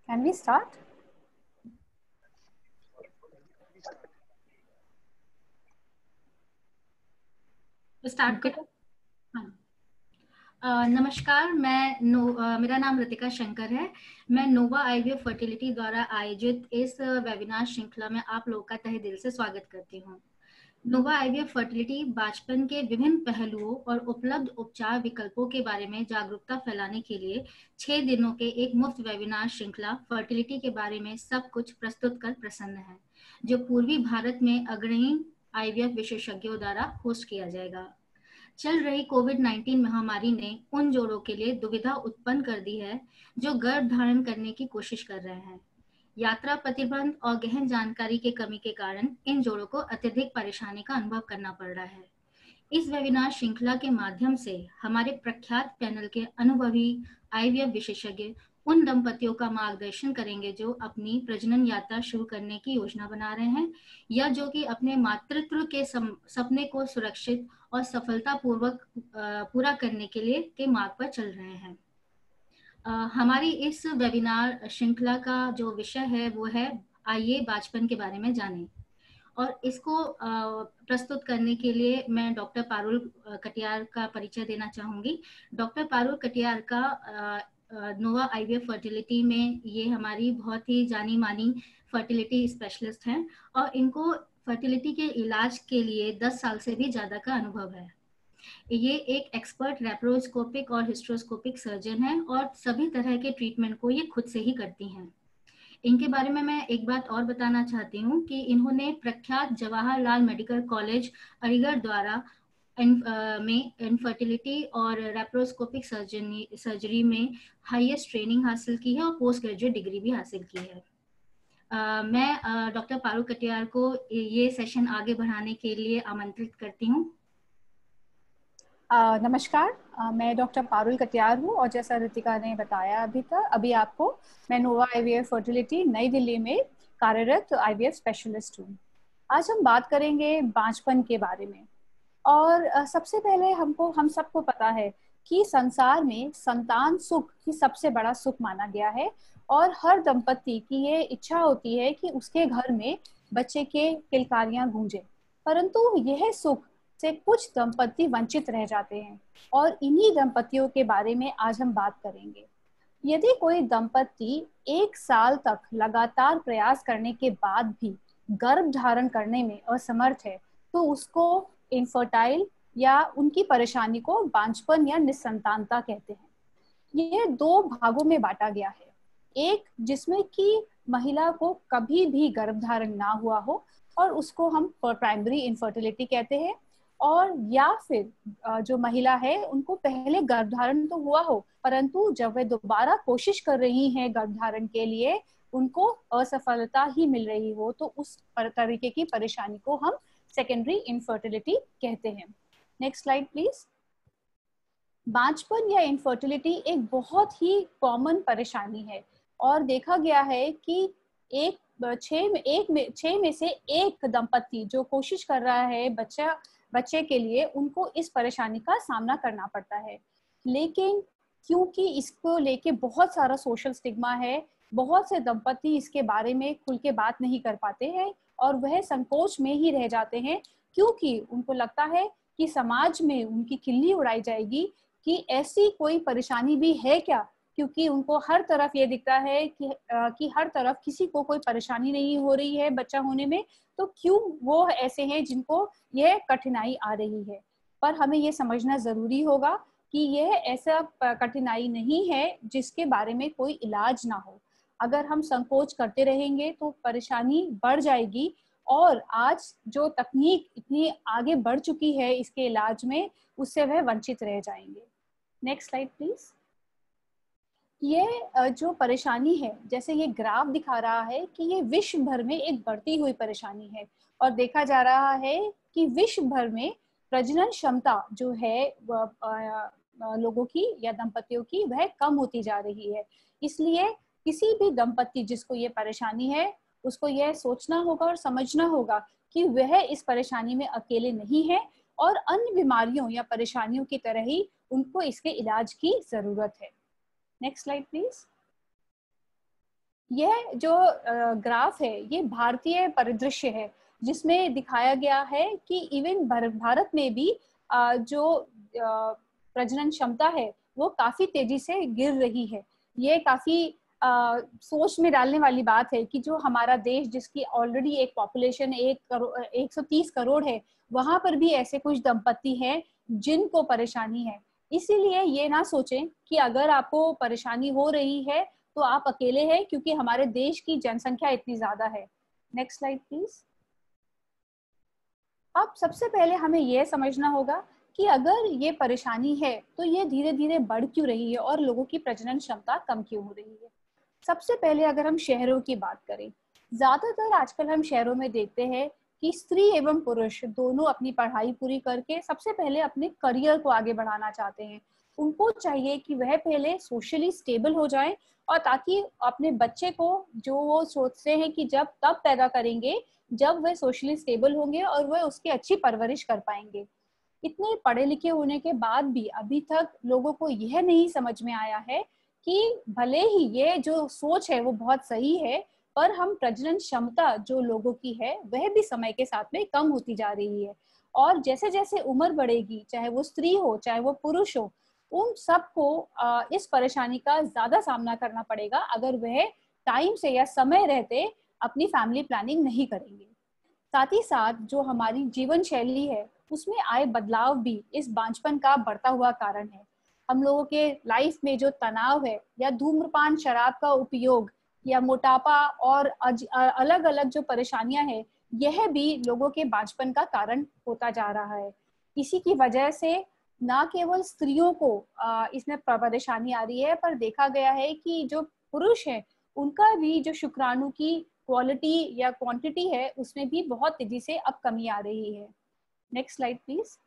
Can we start? Start करो। हाँ। नमस्कार, मेरा नाम ऋतिका शंकर है। मैं नोवा आईवीएफ फर्टिलिटी द्वारा आयोजित इस वेबिनार श्रृंखला में आप लोगों का तहे दिल से स्वागत करती हूँ। नोवा आईवीएफ फर्टिलिटी बांझपन के विभिन्न पहलुओं और उपलब्ध उपचार विकल्पों के बारे में जागरूकता फैलाने के लिए 6 दिनों के एक मुफ्त वेबिनार श्रृंखला फर्टिलिटी के बारे में सब कुछ प्रस्तुत कर प्रसन्न है, जो पूर्वी भारत में अग्रणी आईवीएफ विशेषज्ञों द्वारा होस्ट किया जाएगा। चल रही कोविड-19 महामारी ने उन जोड़ों के लिए दुविधा उत्पन्न कर दी है जो गर्भ धारण करने की कोशिश कर रहे हैं। यात्रा प्रतिबंध और गहन जानकारी की कमी के कारण इन जोड़ों को अत्यधिक परेशानी का अनुभव करना पड़ रहा है। इस वेबिनार श्रृंखला के माध्यम से हमारे प्रख्यात पैनल के अनुभवी आईवीएफ विशेषज्ञ उन दंपतियों का मार्गदर्शन करेंगे जो अपनी प्रजनन यात्रा शुरू करने की योजना बना रहे हैं या जो कि अपने मातृत्व के सपने को सुरक्षित और सफलतापूर्वक पूरा करने के लिए के मार्ग पर चल रहे हैं। हमारी इस वेबिनार श्रृंखला का जो विषय है वो है आइए बांझपन के बारे में जानें, और इसको प्रस्तुत करने के लिए मैं डॉक्टर पारुल कटियार का परिचय देना चाहूँगी। डॉक्टर पारुल कटियार का नोवा आईवीएफ फर्टिलिटी में ये हमारी बहुत ही जानी मानी फर्टिलिटी स्पेशलिस्ट हैं और इनको फर्टिलिटी के इलाज के लिए 10 साल से भी ज़्यादा का अनुभव है। ये एक एक्सपर्ट लेप्रोस्कोपिक और हिस्ट्रोस्कोपिक सर्जन है और सभी तरह के ट्रीटमेंट को ये खुद से ही करती हैं। इनके बारे में मैं एक बात और बताना चाहती हूँ कि इन्होंने प्रख्यात जवाहरलाल मेडिकल कॉलेज अलीगढ़ द्वारा में इनफर्टिलिटी और लेप्रोस्कोपिक सर्जरी में हाईएस्ट ट्रेनिंग हासिल की है और पोस्ट ग्रेजुएट डिग्री भी हासिल की है। मैं डॉक्टर पारुल कटियार को ये सेशन आगे बढ़ाने के लिए आमंत्रित करती हूँ। नमस्कार, मैं डॉक्टर पारुल कटियार हूँ और जैसा ऋतिका ने बताया अभी आपको, मैं नोवा आईवीएफ फर्टिलिटी नई दिल्ली में कार्यरत आईवीएफ स्पेशलिस्ट हूँ। आज हम बात करेंगे बांझपन के बारे में। और सबसे पहले हम सबको पता है कि संसार में संतान सुख ही सबसे बड़ा सुख माना गया है और हर दंपति की ये इच्छा होती है कि उसके घर में बच्चे के किलकारियां गूंजे, परंतु यह सुख से कुछ दंपति वंचित रह जाते हैं और इन्हीं दंपतियों के बारे में आज हम बात करेंगे। यदि कोई दंपति 1 साल तक लगातार प्रयास करने के बाद भी गर्भ धारण करने में असमर्थ है तो उसको इनफर्टाइल या उनकी परेशानी को बांझपन या निसंतानता कहते हैं। यह 2 भागों में बांटा गया है, एक जिसमें कि महिला को कभी भी गर्भ धारण ना हुआ हो और उसको हम प्राइमरी इनफर्टिलिटी कहते हैं, और या फिर जो महिला है उनको पहले गर्भधारण तो हुआ हो परंतु जब वे दोबारा कोशिश कर रही हैं गर्भधारण के लिए उनको असफलता ही मिल रही हो, तो उस तरीके की परेशानी को हम सेकेंडरी इनफर्टिलिटी कहते हैं। Next slide please. बांझपन या इनफर्टिलिटी एक बहुत ही कॉमन परेशानी है और देखा गया है कि 6 में से 1 दंपति जो कोशिश कर रहा है बच्चे के लिए, उनको इस परेशानी का सामना करना पड़ता है। लेकिन क्योंकि इसको लेके बहुत सारा सोशल स्टिग्मा है, बहुत से दंपति इसके बारे में खुल के बात नहीं कर पाते हैं और वह संकोच में ही रह जाते हैं क्योंकि उनको लगता है कि समाज में उनकी खिल्ली उड़ाई जाएगी कि ऐसी कोई परेशानी भी है क्या, क्योंकि उनको हर तरफ ये दिखता है कि हर तरफ किसी को कोई परेशानी नहीं हो रही है बच्चा होने में, तो क्यों वो ऐसे हैं जिनको यह कठिनाई आ रही है। पर हमें ये समझना जरूरी होगा कि यह ऐसा कठिनाई नहीं है जिसके बारे में कोई इलाज ना हो। अगर हम संकोच करते रहेंगे तो परेशानी बढ़ जाएगी और आज जो तकनीक इतनी आगे बढ़ चुकी है इसके इलाज में, उससे वह वंचित रह जाएंगे। Next slide please. ये जो परेशानी है, जैसे ये ग्राफ दिखा रहा है कि ये विश्व भर में एक बढ़ती हुई परेशानी है और देखा जा रहा है कि विश्व भर में प्रजनन क्षमता जो है लोगों की या दंपतियों की वह कम होती जा रही है। इसलिए किसी भी दंपति जिसको ये परेशानी है उसको यह सोचना होगा और समझना होगा कि वह इस परेशानी में अकेले नहीं है और अन्य बीमारियों या परेशानियों की तरह ही उनको इसके इलाज की जरूरत है। Next slide please. यह जो ग्राफ है ये भारतीय परिदृश्य है, जिसमें दिखाया गया है कि इवन भारत में भी जो प्रजनन क्षमता है वो काफी तेजी से गिर रही है। ये काफी सोच में डालने वाली बात है कि जो हमारा देश, जिसकी ऑलरेडी एक पॉपुलेशन 130 करोड़ है, वहां पर भी ऐसे कुछ दंपति हैं जिनको परेशानी है। इसीलिए ये ना सोचें कि अगर आपको परेशानी हो रही है तो आप अकेले हैं, क्योंकि हमारे देश की जनसंख्या इतनी ज्यादा है। Next slide please. अब सबसे पहले हमें यह समझना होगा कि अगर ये परेशानी है तो ये धीरे धीरे बढ़ क्यों रही है और लोगों की प्रजनन क्षमता कम क्यों हो रही है। सबसे पहले अगर हम शहरों की बात करें, ज्यादातर आजकल हम शहरों में देखते हैं कि स्त्री एवं पुरुष दोनों अपनी पढ़ाई पूरी करके सबसे पहले अपने करियर को आगे बढ़ाना चाहते हैं। उनको चाहिए कि वह पहले सोशली स्टेबल हो जाए, और ताकि अपने बच्चे को, जो वो सोचते हैं कि जब तब पैदा करेंगे जब वह सोशली स्टेबल होंगे और वह उसकी अच्छी परवरिश कर पाएंगे। इतने पढ़े लिखे होने के बाद भी अभी तक लोगों को यह नहीं समझ में आया है कि भले ही ये जो सोच है वो बहुत सही है, पर हम प्रजनन क्षमता जो लोगों की है वह भी समय के साथ में कम होती जा रही है। और जैसे जैसे उम्र बढ़ेगी, चाहे वो स्त्री हो चाहे वो पुरुष हो, उन सबको इस परेशानी का ज्यादा सामना करना पड़ेगा अगर वह टाइम से या समय रहते अपनी फैमिली प्लानिंग नहीं करेंगे। साथ ही साथ जो हमारी जीवन शैली है उसमें आए बदलाव भी इस बांझपन का बढ़ता हुआ कारण है। हम लोगों के लाइफ में जो तनाव है, या धूम्रपान, शराब का उपयोग, या मोटापा और अलग अलग जो परेशानियां हैं, यह भी लोगों के बांझपन का कारण होता जा रहा है। इसी की वजह से ना केवल स्त्रियों को इसमें परेशानी आ रही है, पर देखा गया है कि जो पुरुष हैं उनका भी जो शुक्राणु की क्वालिटी या क्वांटिटी है उसमें भी बहुत तेजी से अब कमी आ रही है। Next slide please.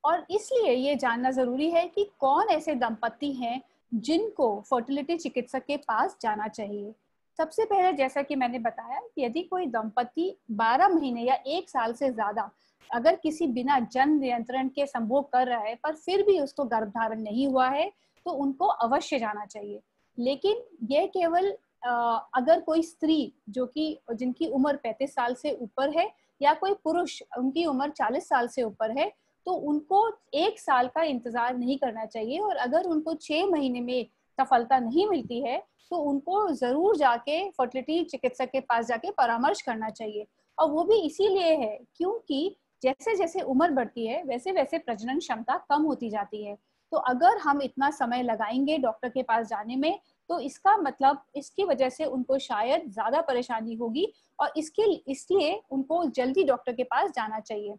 और इसलिए ये जानना जरूरी है कि कौन ऐसे दंपति हैं जिनको फर्टिलिटी चिकित्सक के पास जाना चाहिए। सबसे पहले, जैसा कि मैंने बताया, यदि कोई दंपति 12 महीने या 1 साल से ज्यादा अगर किसी बिना जन्म नियंत्रण के संभोग कर रहा है पर फिर भी उसको गर्भधारण नहीं हुआ है तो उनको अवश्य जाना चाहिए। लेकिन यह केवल अगर कोई स्त्री जो कि जिनकी उम्र 35 साल से ऊपर है, या कोई पुरुष उनकी उम्र 40 साल से ऊपर है, तो उनको 1 साल का इंतजार नहीं करना चाहिए। और अगर उनको 6 महीने में सफलता नहीं मिलती है तो उनको जरूर जाके फर्टिलिटी चिकित्सक के पास जाके परामर्श करना चाहिए। और वो भी इसीलिए है क्योंकि जैसे जैसे उम्र बढ़ती है वैसे वैसे प्रजनन क्षमता कम होती जाती है। तो अगर हम इतना समय लगाएंगे डॉक्टर के पास जाने में, तो इसका मतलब इसकी वजह से उनको शायद ज्यादा परेशानी होगी, और इसलिए उनको जल्दी डॉक्टर के पास जाना चाहिए।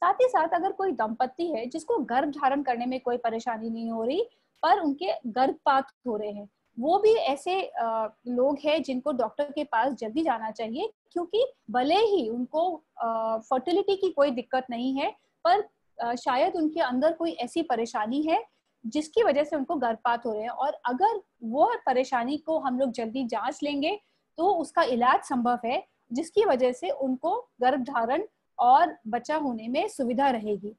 साथ ही साथ अगर कोई दंपति है जिसको गर्भ धारण करने में कोई परेशानी नहीं हो रही पर उनके गर्भपात हो रहे हैं, वो भी ऐसे लोग हैं जिनको डॉक्टर के पास जल्दी जाना चाहिए, क्योंकि भले ही उनको फर्टिलिटी की कोई दिक्कत नहीं है, पर शायद उनके अंदर कोई ऐसी परेशानी है जिसकी वजह से उनको गर्भपात हो रहे हैं। और अगर वो परेशानी को हम लोग जल्दी जांच लेंगे तो उसका इलाज संभव है, जिसकी वजह से उनको गर्भ धारण और बच्चा होने में सुविधा रहेगी।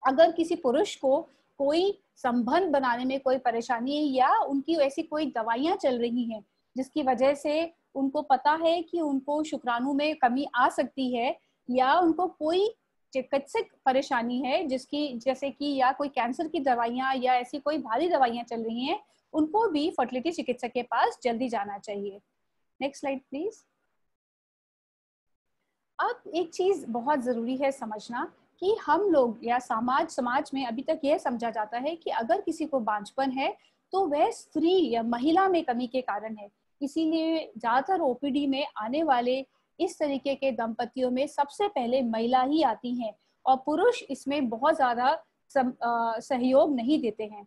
अगर किसी पुरुष को कोई संबंध बनाने में कोई परेशानी है, या उनकी ऐसी कोई दवाइयां चल रही हैं जिसकी वजह से उनको पता है कि उनको शुक्राणु में कमी आ सकती है, या उनको कोई चिकित्सक परेशानी है जिसकी, जैसे कि या कोई कैंसर की दवाइयां या ऐसी कोई भारी दवाइयां चल रही हैं, उनको भी फर्टिलिटी चिकित्सक के पास जल्दी जाना चाहिए। Next slide please. अब एक चीज बहुत जरूरी है समझना कि हम लोग या समाज में अभी तक यह समझा जाता है कि अगर किसी को बांझपन है तो वह स्त्री या महिला में कमी के कारण है। इसीलिए ज्यादातर ओपीडी में आने वाले इस तरीके के दंपतियों में सबसे पहले महिला ही आती हैं, और पुरुष इसमें बहुत ज्यादा सहयोग नहीं देते हैं।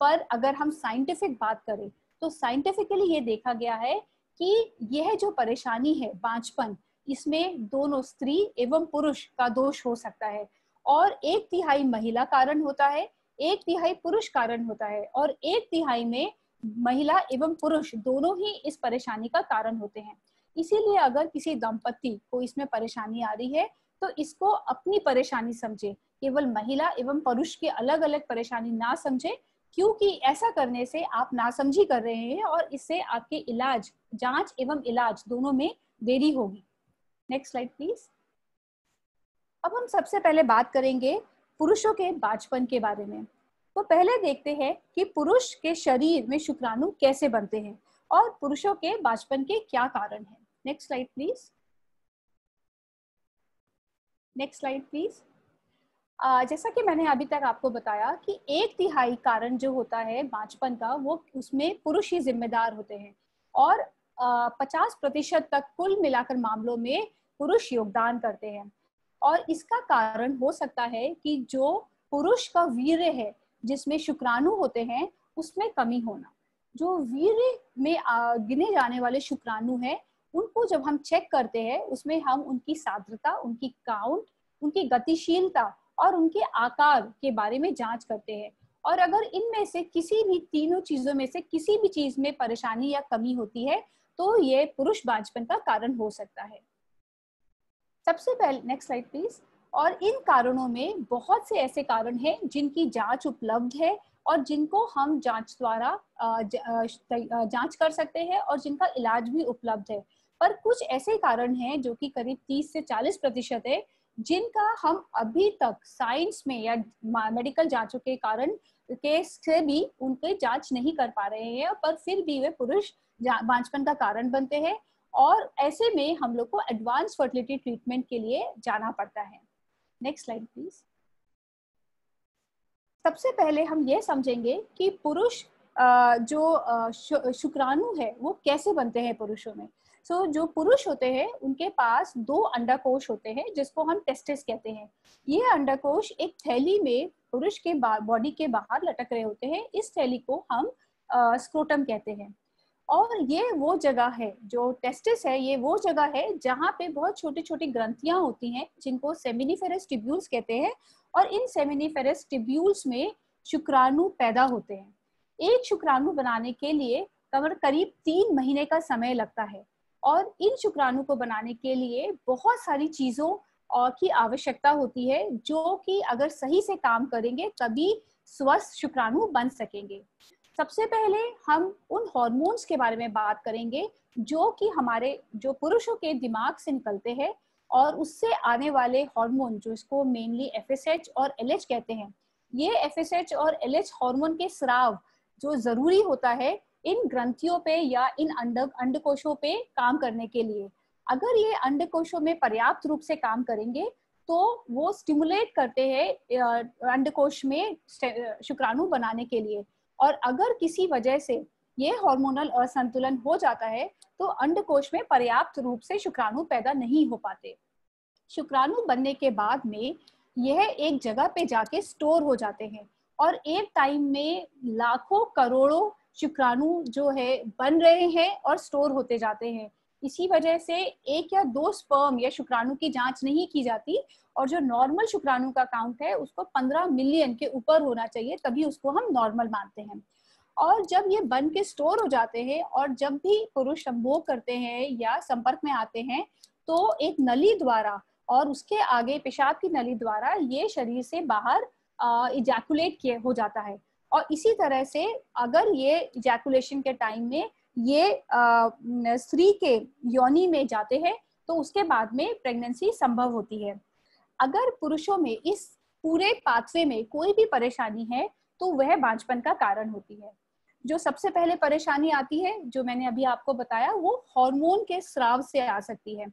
पर अगर हम साइंटिफिक बात करें तो साइंटिफिकली ये देखा गया है कि यह जो परेशानी है बांझपन, इसमें दोनों स्त्री एवं पुरुष का दोष हो सकता है, और 1/3 महिला कारण होता है, 1/3 पुरुष कारण होता है, और 1/3 में महिला एवं पुरुष दोनों ही इस परेशानी का कारण होते हैं। इसीलिए अगर किसी दंपति को इसमें परेशानी आ रही है तो इसको अपनी परेशानी समझे, केवल महिला एवं पुरुष की अलग अलग परेशानी ना समझे, क्योंकि ऐसा करने से आप नासमझी कर रहे हैं और इससे आपके इलाज, जांच एवं इलाज दोनों में देरी होगी। Next slide please. अब हम सबसे पहले बात करेंगे पुरुषों के बांझपन के बारे में। तो पहले देखते हैं कि पुरुष के शरीर में शुक्राणु कैसे बनते हैं और पुरुषों के बांझपन के क्या कारण हैं। Next slide please. Next slide please. जैसा कि मैंने अभी तक आपको बताया कि 1/3 कारण जो होता है बांझपन का, वो उसमें पुरुष ही जिम्मेदार होते हैं और 50% तक कुल मिलाकर मामलों में पुरुष योगदान करते हैं। और इसका कारण हो सकता है कि जो पुरुष का वीर्य है, जिसमें शुक्राणु होते हैं, उसमें कमी होना। जो वीर्य में गिने जाने वाले शुक्राणु हैं, उनको जब हम चेक करते हैं, उसमें हम उनकी सांद्रता, उनकी काउंट, उनकी गतिशीलता और उनके आकार के बारे में जांच करते हैं। और अगर इनमें से किसी भी तीनों चीजों में से किसी भी चीज में परेशानी या कमी होती है तो ये पुरुष बांझपन का कारण हो सकता है। सबसे पहले नेक्स्ट स्लाइड प्लीज। और इन कारणों में बहुत से ऐसे कारण हैं जिनकी जांच उपलब्ध है और जिनको हम जांच द्वारा जांच कर सकते हैं और जिनका इलाज भी उपलब्ध है। पर कुछ ऐसे कारण हैं जो कि करीब 30 से 40% है, जिनका हम अभी तक साइंस में या मेडिकल जांचों के कारण के से भी उनके जांच नहीं कर पा रहे हैं, पर फिर भी वे पुरुष बांझपन का कारण बनते हैं और ऐसे में हम लोग को एडवांस फर्टिलिटी ट्रीटमेंट के लिए जाना पड़ता है। Next slide please. सबसे पहले हम ये समझेंगे कि पुरुष जो शुक्राणु है वो कैसे बनते हैं पुरुषों में। जो पुरुष होते हैं उनके पास 2 अंडाकोश होते हैं जिसको हम टेस्टिस कहते हैं। ये अंडाकोश एक थैली में पुरुष के बॉडी के बाहर लटक रहे होते हैं। इस थैली को हम स्क्रोटम कहते हैं। और ये वो जगह है, जो टेस्टिस है, ये वो जगह है जहाँ पे बहुत छोटी छोटी ग्रंथियां होती हैं जिनको सेमिनिफेरस ट्यूब्यूल्स कहते हैं। और इन सेमिनिफेरस ट्यूब्यूल्स में शुक्राणु पैदा होते हैं। एक शुक्राणु बनाने के लिए करीब 3 महीने का समय लगता है और इन शुक्राणु को बनाने के लिए बहुत सारी चीजों की आवश्यकता होती है, जो कि अगर सही से काम करेंगे तभी स्वस्थ शुक्राणु बन सकेंगे। सबसे पहले हम उन हार्मोन्स के बारे में बात करेंगे जो कि हमारे जो पुरुषों के दिमाग से निकलते हैं और उससे आने वाले हार्मोन, जो इसको मेनली FSH और LH कहते हैं। ये FSH और LH हार्मोन के स्राव जो जरूरी होता है इन ग्रंथियों पे या इन अंडकोशों पे काम करने के लिए। अगर ये अंडकोशों में पर्याप्त रूप से काम करेंगे तो वो स्टिमुलेट करते हैं अंडकोश में शुक्राणु बनाने के लिए। और अगर किसी वजह से ये हार्मोनल असंतुलन हो जाता है तो अंडकोश में पर्याप्त रूप से शुक्राणु पैदा नहीं हो पाते। शुक्राणु बनने के बाद में यह एक जगह पे जाके स्टोर हो जाते हैं और एक टाइम में लाखों करोड़ों शुक्राणु जो है बन रहे हैं और स्टोर होते जाते हैं। इसी वजह से 1 या 2 स्पर्म या शुक्राणु की जांच नहीं की जाती और जो नॉर्मल शुक्राणु का काउंट है उसको 15 मिलियन के ऊपर होना चाहिए, तभी उसको हम नॉर्मल मानते हैं। और जब ये बन के स्टोर हो जाते हैं और जब भी पुरुष संभोग करते हैं या संपर्क में आते हैं तो एक नली द्वारा और उसके आगे पेशाब की नली द्वारा ये शरीर से बाहर इजैकुलेट किए हो जाता है। और इसी तरह से अगर ये इजैकुलेशन के टाइम में ये स्त्री के योनि में जाते हैं तो उसके बाद में प्रेगनेंसी संभव होती है। अगर पुरुषों में इस पूरे पाथवे में कोई भी परेशानी है तो वह बांझपन का कारण होती है। जो सबसे पहले परेशानी आती है, जो मैंने अभी आपको बताया, वो हार्मोन के स्राव से आ सकती है।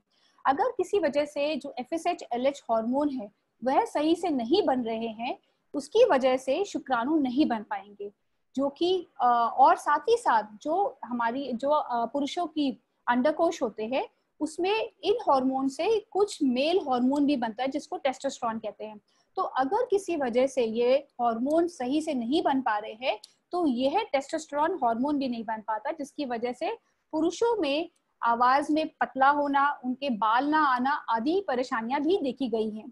अगर किसी वजह से जो FSH LH हार्मोन है वह सही से नहीं बन रहे हैं, उसकी वजह से शुक्राणु नहीं बन पाएंगे, जो कि और साथ ही साथ जो हमारी जो पुरुषों की अंडकोश होते हैं उसमें इन हार्मोन से कुछ मेल हार्मोन भी बनता है जिसको टेस्टोस्टेरोन कहते हैं। तो अगर किसी वजह से ये हार्मोन सही से नहीं बन पा रहे हैं तो यह टेस्टोस्टेरोन हार्मोन भी नहीं बन पाता, जिसकी वजह से पुरुषों में आवाज में पतला होना, उनके बाल ना आना आदि परेशानियां भी देखी गई हैं।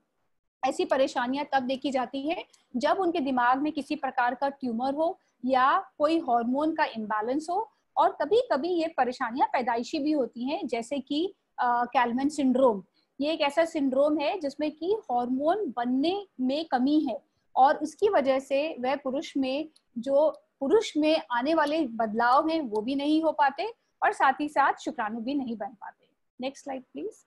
ऐसी परेशानियां तब देखी जाती है जब उनके दिमाग में किसी प्रकार का ट्यूमर हो या कोई हार्मोन का इम्बैलेंस हो। और कभी कभी ये परेशानियां पैदाइशी भी होती हैं, जैसे कि कैल्मन सिंड्रोम। ये एक ऐसा सिंड्रोम है जिसमें कि हार्मोन बनने में कमी है और उसकी वजह से वह पुरुष में आने वाले बदलाव हैं वो भी नहीं हो पाते और साथ ही साथ शुक्राणु भी नहीं बन पाते। Next slide please.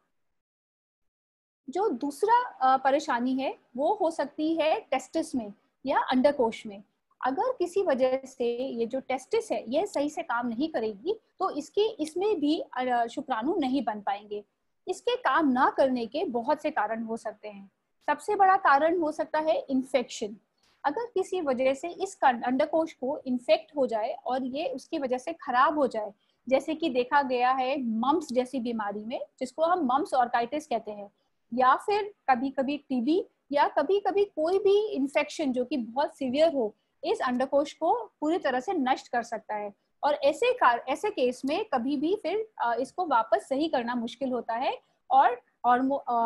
जो दूसरा परेशानी है वो हो सकती है टेस्टिस में या अंडकोश में। अगर किसी वजह से ये जो टेस्टिस है ये सही से काम नहीं करेगी तो इसमें भी शुक्राणु नहीं बन पाएंगे। इसके काम ना करने के बहुत से कारण हो सकते हैं। सबसे बड़ा कारण हो सकता है इन्फेक्शन। अगर किसी वजह से इस अंडकोश को इन्फेक्ट हो जाए और ये उसकी वजह से खराब हो जाए, जैसे कि देखा गया है मम्स जैसी बीमारी में, जिसको हम मम्स ऑर्काइटिस कहते हैं, या फिर कभी कभी टीबी, या कभी कभी कोई भी इन्फेक्शन जो कि बहुत सीवियर हो, इस अंडकोश को पूरी तरह से नष्ट कर सकता है। और ऐसे केस में कभी भी फिर इसको वापस सही करना मुश्किल होता है और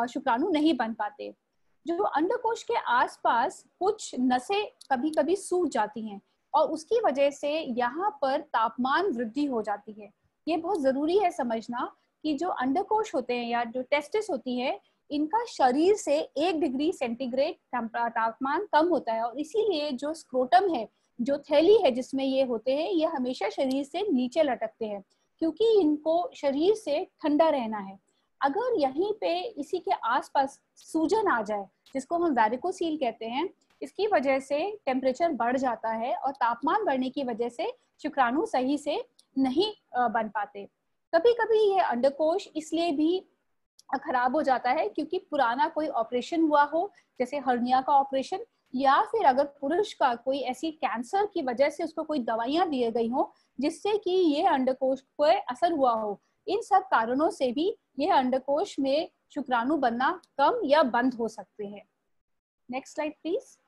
शुक्राणु नहीं बन पाते। जो अंडकोश के आसपास कुछ नसें कभी कभी सूख जाती हैं और उसकी वजह से यहाँ पर तापमान वृद्धि हो जाती है। ये बहुत जरूरी है समझना कि जो अंडकोश होते हैं या जो टेस्टिस होती है, इनका शरीर से 1 डिग्री सेंटीग्रेड तापमान कम होता है और इसीलिए जो स्क्रोटम है, जो थैली है जिसमें ये होते हैं, ये हमेशा शरीर से नीचे लटकते हैं क्योंकि इनको शरीर से ठंडा रहना है। अगर यहीं पे इसी के आसपास सूजन आ जाए, जिसको हम वैरिकोसील कहते हैं, इसकी वजह से टेम्परेचर बढ़ जाता है और तापमान बढ़ने की वजह से शुक्राणु सही से नहीं बन पाते। कभी कभी ये अंडकोश इसलिए भी खराब हो जाता है क्योंकि पुराना कोई ऑपरेशन हुआ हो, जैसे हर्निया का ऑपरेशन, या फिर अगर पुरुष का कोई ऐसी कैंसर की वजह से उसको कोई दवाइयां दी गई हो जिससे कि ये अंडकोश को असर हुआ हो। इन सब कारणों से भी ये अंडकोश में शुक्राणु बनना कम या बंद हो सकते हैं। Next slide please.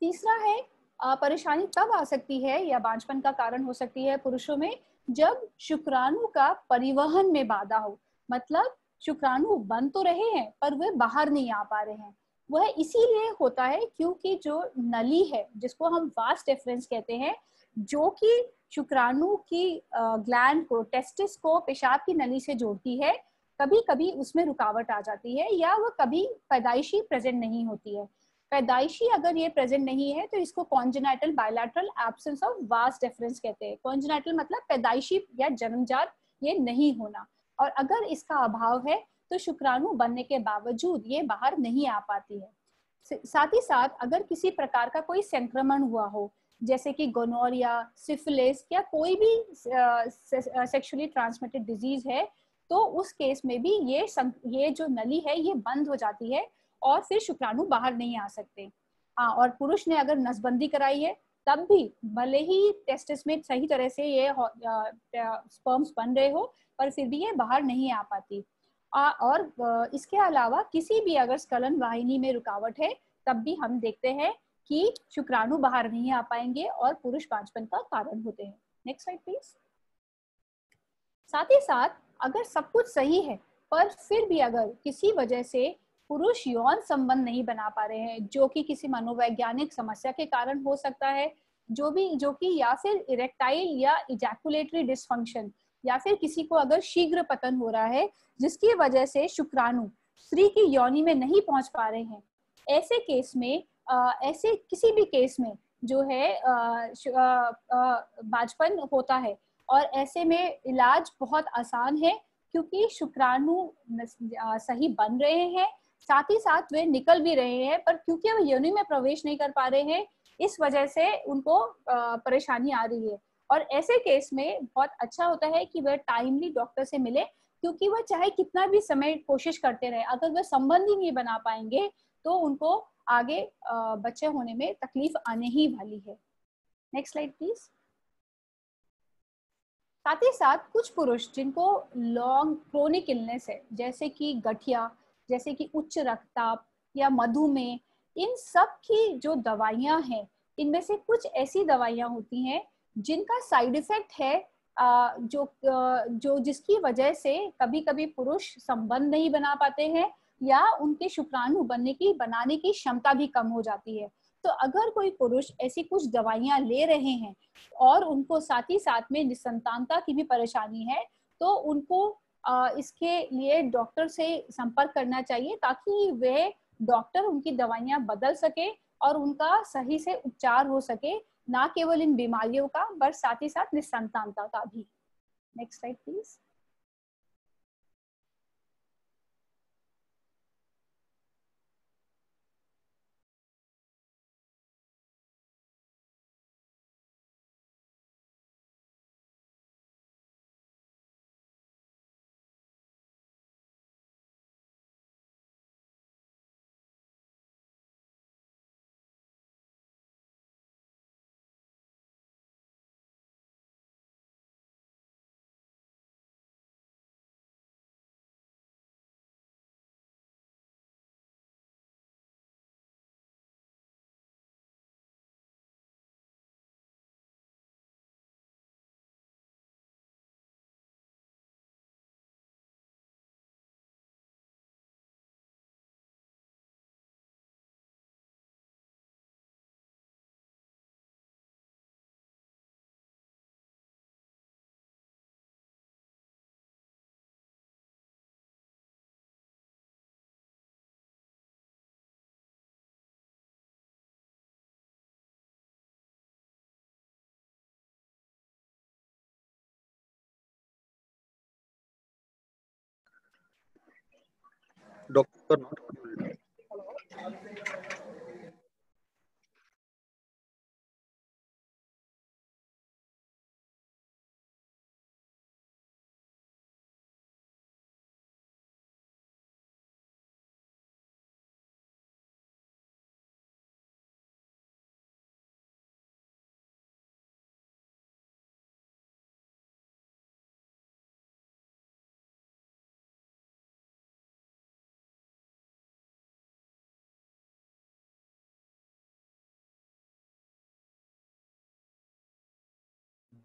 तीसरा है परेशानी तब आ सकती है या बांझपन का कारण हो सकती है पुरुषों में, जब शुक्राणु का परिवहन में बाधा हो। मतलब शुक्राणु बन तो रहे हैं पर वे बाहर नहीं आ पा रहे हैं। वह इसीलिए होता है क्योंकि जो नली है, जिसको हम वास डेफरेंस कहते हैं, जो कि शुक्राणु की ग्लैंड को, टेस्टिस को पेशाब की नली से जोड़ती है, कभी कभी उसमें रुकावट आ जाती है या वह कभी पैदाइशी प्रेजेंट नहीं होती है। पैदाइशी अगर ये प्रेजेंट नहीं है तो इसको congenital bilateral absence of vas deferens कहते हैं। कॉन्जेनाइटल मतलब पैदाइशी या जन्मजात ये नहीं होना, और अगर इसका अभाव है तो शुक्राणु बनने के बावजूद ये बाहर नहीं आ पाती है। साथ ही साथ अगर किसी प्रकार का कोई संक्रमण हुआ हो, जैसे कि गोनोरिया, सिफिलिस या कोई भी सेक्सुअली ट्रांसमिटेड डिजीज है, तो उस केस में भी ये जो नली है ये बंद हो जाती है और फिर शुक्राणु बाहर नहीं आ सकते। हाँ, और पुरुष ने अगर नसबंदी कराई है तब भी भले ही टेस्टिस में सही तरह से ये स्पर्म्स बन रहे हो, पर फिर भी ये बाहर नहीं आ पाती। और इसके अलावा किसी भी अगर स्खलन वाहिनी में रुकावट है तब भी हम देखते हैं कि शुक्राणु बाहर नहीं आ पाएंगे और पुरुष बांझपन का कारण होते हैं। Next slide please. साथ ही साथ अगर सब कुछ सही है पर फिर भी अगर किसी वजह से पुरुष यौन संबंध नहीं बना पा रहे हैं, जो कि किसी मनोवैज्ञानिक समस्या के कारण हो सकता है, जो कि या फिर इरेक्टाइल या इजैकुलेटरी डिसफंक्शन, या फिर किसी को अगर शीघ्र पतन हो रहा है जिसकी वजह से शुक्राणु स्त्री की योनि में नहीं पहुंच पा रहे हैं, ऐसे केस में ऐसे किसी भी केस में जो है बांझपन होता है। और ऐसे में इलाज बहुत आसान है क्योंकि शुक्राणु सही बन रहे हैं, साथ ही साथ वे निकल भी रहे हैं, पर क्योंकि वो योनि में प्रवेश नहीं कर पा रहे हैं इस वजह से उनको परेशानी आ रही है। और ऐसे केस में बहुत अच्छा होता है कि वह टाइमली डॉक्टर से मिले, क्योंकि वह चाहे कितना भी समय कोशिश करते रहे, अगर वह संबंध ही नहीं बना पाएंगे तो उनको आगे बच्चे होने में तकलीफ आने ही वाली है। Next slide please. साथ ही साथ कुछ पुरुष जिनको लॉन्ग क्रोनिक इलनेस है, जैसे कि गठिया, जैसे कि उच्च रक्तचाप या मधुमेह, इन सब की जो दवाइयां हैं, इनमें से कुछ ऐसी दवाइयां होती हैं जिनका साइड इफेक्ट है जो जिसकी वजह से कभी कभी पुरुष संबंध नहीं बना पाते हैं या उनके शुक्राणु बनाने की क्षमता भी कम हो जाती है। तो अगर कोई पुरुष ऐसी कुछ दवाइयां ले रहे हैं और उनको साथ ही साथ में निसंतानता की भी परेशानी है, तो उनको इसके लिए डॉक्टर से संपर्क करना चाहिए ताकि वे डॉक्टर उनकी दवाइयां बदल सके और उनका सही से उपचार हो सके, ना केवल इन बीमारियों का पर साथ ही साथ निसंतानता का भी। Next slide please. Doctor not audible.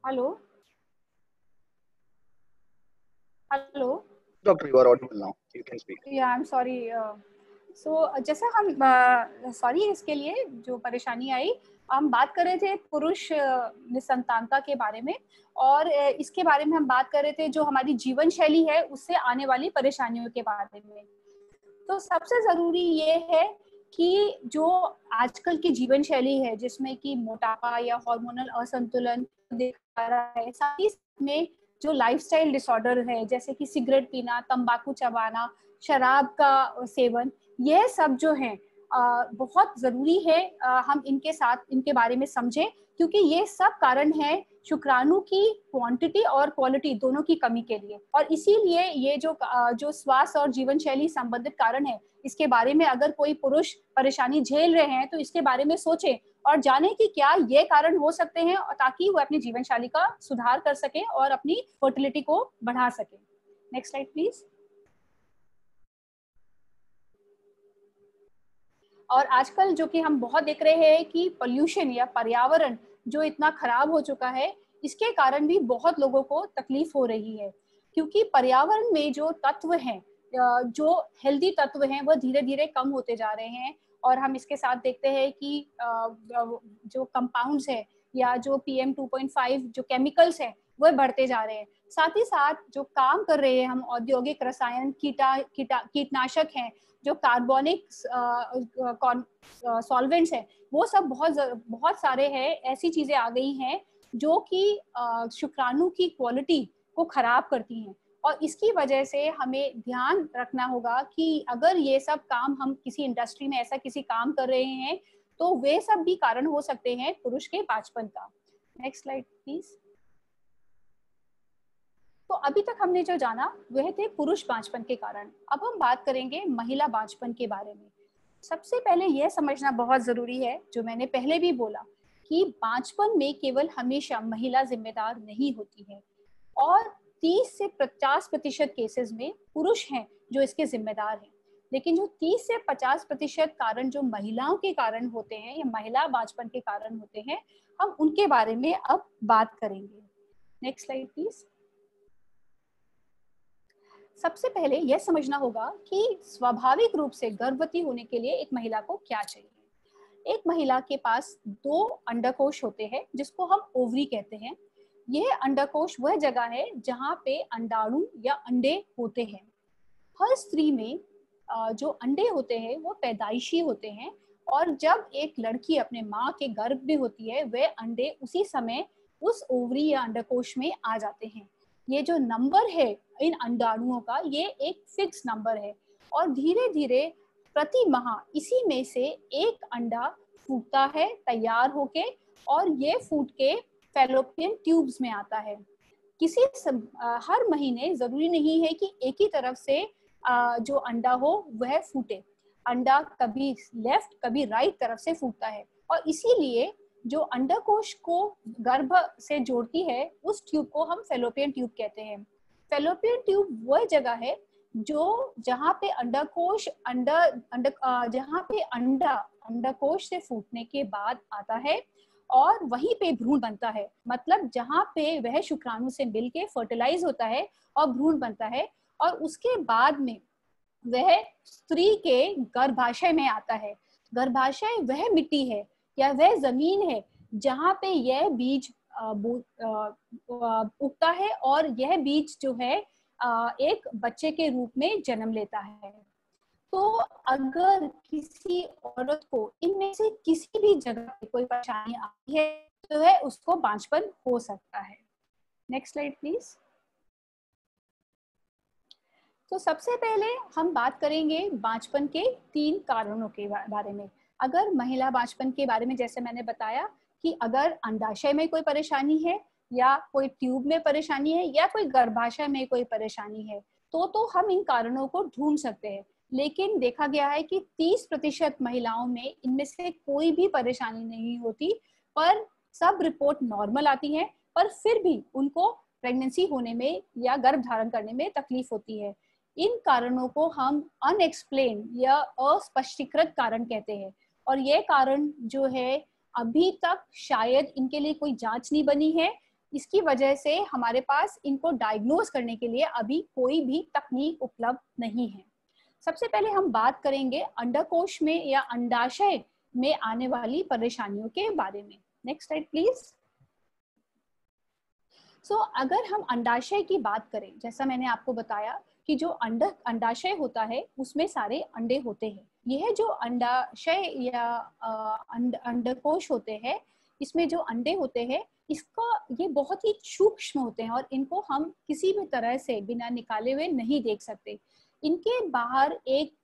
Hello hello. Doctor, you are audible now. You can speak. या आई एम सॉरी। सो जैसे हम सॉरी इसके लिए जो परेशानी आई, हम बात कर रहे थे पुरुष निसंतानता के बारे में, और इसके बारे में हम बात कर रहे थे जो हमारी जीवन शैली है उससे आने वाली परेशानियों के बारे में। तो सबसे जरूरी ये है कि जो आजकल की जीवन शैली है जिसमें कि मोटापा या हार्मोनल असंतुलन दिखा रहा है, साथ ही में जो लाइफस्टाइल डिसऑर्डर है जैसे कि सिगरेट पीना, तंबाकू चबाना, शराब का सेवन, यह सब जो है बहुत जरूरी है हम इनके साथ इनके बारे में समझें, क्योंकि ये सब कारण है शुक्राणु की क्वांटिटी और क्वालिटी दोनों की कमी के लिए। और इसीलिए ये जो स्वास्थ्य और जीवन शैली संबंधित कारण है, इसके बारे में अगर कोई पुरुष परेशानी झेल रहे हैं तो इसके बारे में सोचें और जाने कि क्या ये कारण हो सकते हैं, ताकि वो अपनी जीवन शैली का सुधार कर सकें और अपनी फर्टिलिटी को बढ़ा सकें। Next slide please. और आजकल जो कि हम बहुत देख रहे हैं कि पोल्यूशन या पर्यावरण जो इतना खराब हो चुका है, इसके कारण भी बहुत लोगों को तकलीफ हो रही है, क्योंकि पर्यावरण में जो तत्व हैं, जो हेल्दी तत्व हैं, वो धीरे धीरे कम होते जा रहे हैं। और हम इसके साथ देखते हैं कि जो कंपाउंड्स है या जो PM 2.5 जो केमिकल्स हैं वो बढ़ते जा रहे हैं। साथ ही साथ जो काम कर रहे हैं हम औद्योगिक रसायन, कीटनाशक हैं, जो कार्बनिक सॉल्वेंट्स हैं, वो सब बहुत सारे हैं। ऐसी चीजें आ गई हैं जो कि शुक्राणु की क्वालिटी को खराब करती हैं, और इसकी वजह से हमें ध्यान रखना होगा कि अगर ये सब काम हम किसी इंडस्ट्री में ऐसा किसी काम कर रहे हैं तो वे सब भी कारण हो सकते हैं पुरुष के बांझपन का। Next slide please. तो अभी तक हमने जो जाना वह थे पुरुष बांझपन के कारण। अब हम बात करेंगे महिला बांझपन के बारे में। सबसे पहले यह समझना बहुत जरूरी है, जो मैंने पहले भी बोला, कि बांझपन में केवल हमेशा महिला जिम्मेदार नहीं होती है, और 30 से 50% केसेस में पुरुष हैं जो इसके जिम्मेदार हैं। लेकिन जो 30 से 50% कारण जो महिलाओं के कारण होते हैं या महिला बांझपन के कारण होते हैं, हम उनके बारे में अब बात करेंगे। Next slide please. सबसे पहले यह समझना होगा कि स्वाभाविक रूप से गर्भवती होने के लिए एक महिला को क्या चाहिए। एक महिला के पास 2 अंडकोश होते हैं जिसको हम ओवरी कहते हैं। यह अंडकोश वह जगह है जहाँ पे अंडाणु या अंडे होते हैं। हर स्त्री में जो अंडे होते हैं वो पैदाइशी होते हैं, और जब एक लड़की अपने माँ के गर्भ में होती है वह अंडे उसी समय उस ओवरी या अंडकोश में आ जाते हैं। ये जो नंबर है इन अंडाणुओं का, ये एक फिक्स नंबर है, और धीरे धीरे प्रति माह इसी में से एक अंडा फूटता है तैयार होके, और ये फूट के फैलोपियन ट्यूब्स में आता है। हर महीने जरूरी नहीं है कि एक ही तरफ से जो अंडा हो वह फूटे। अंडा कभी लेफ्ट कभी राइट तरफ से फूटता है, और इसीलिए जो अंडकोश को गर्भ से जोड़ती है उस ट्यूब को हम फैलोपियन ट्यूब कहते हैं। फैलोपियन ट्यूब वह जगह है जो जहाँ पे अंडकोश जहाँ पे अंडा अंडकोश से फूटने के बाद आता है, और वहीं पे भ्रूण बनता है। मतलब जहाँ पे वह शुक्राणु से मिलके फर्टिलाइज होता है और भ्रूण बनता है, और उसके बाद में वह स्त्री के गर्भाशय में आता है। गर्भाशय वह मिट्टी है या वह जमीन है जहाँ पे यह बीज उगता है, और यह बीज जो है एक बच्चे के रूप में जन्म लेता है। तो अगर किसी औरत को इनमें से किसी भी जगह पे कोई परेशानी आती है तो है उसको बांझपन हो सकता है। Next slide please. तो सबसे पहले हम बात करेंगे बांझपन के 3 कारणों के बारे में। अगर महिला बांझपन के बारे में जैसे मैंने बताया कि अगर अंडाशय में कोई परेशानी है, या कोई ट्यूब में परेशानी है, या कोई गर्भाशय में कोई परेशानी है, तो हम इन कारणों को ढूंढ सकते हैं। लेकिन देखा गया है कि 30% महिलाओं में इनमें से कोई भी परेशानी नहीं होती, पर सब रिपोर्ट नॉर्मल आती है, पर फिर भी उनको प्रेगनेंसी होने में या गर्भ धारण करने में तकलीफ होती है। इन कारणों को हम अनएक्सप्लेन या अस्पष्टीकृत कारण कहते हैं, और ये कारण जो है अभी तक शायद इनके लिए कोई जांच नहीं बनी है। इसकी वजह से हमारे पास इनको डायग्नोज करने के लिए अभी कोई भी तकनीक उपलब्ध नहीं है। सबसे पहले हम बात करेंगे अंडकोश में या अंडाशय में आने वाली परेशानियों के बारे में। Next slide please. अगर हम अंडाशय की बात करें, जैसा मैंने आपको बताया कि जो अंडाशय होता है उसमें सारे अंडे होते हैं। यह जो अंडाशय या अंडकोश होते हैं, इसमें जो अंडे होते हैं ये बहुत ही सूक्ष्म होते हैं, और इनको हम किसी भी तरह से बिना निकाले हुए नहीं देख सकते। इनके बाहर एक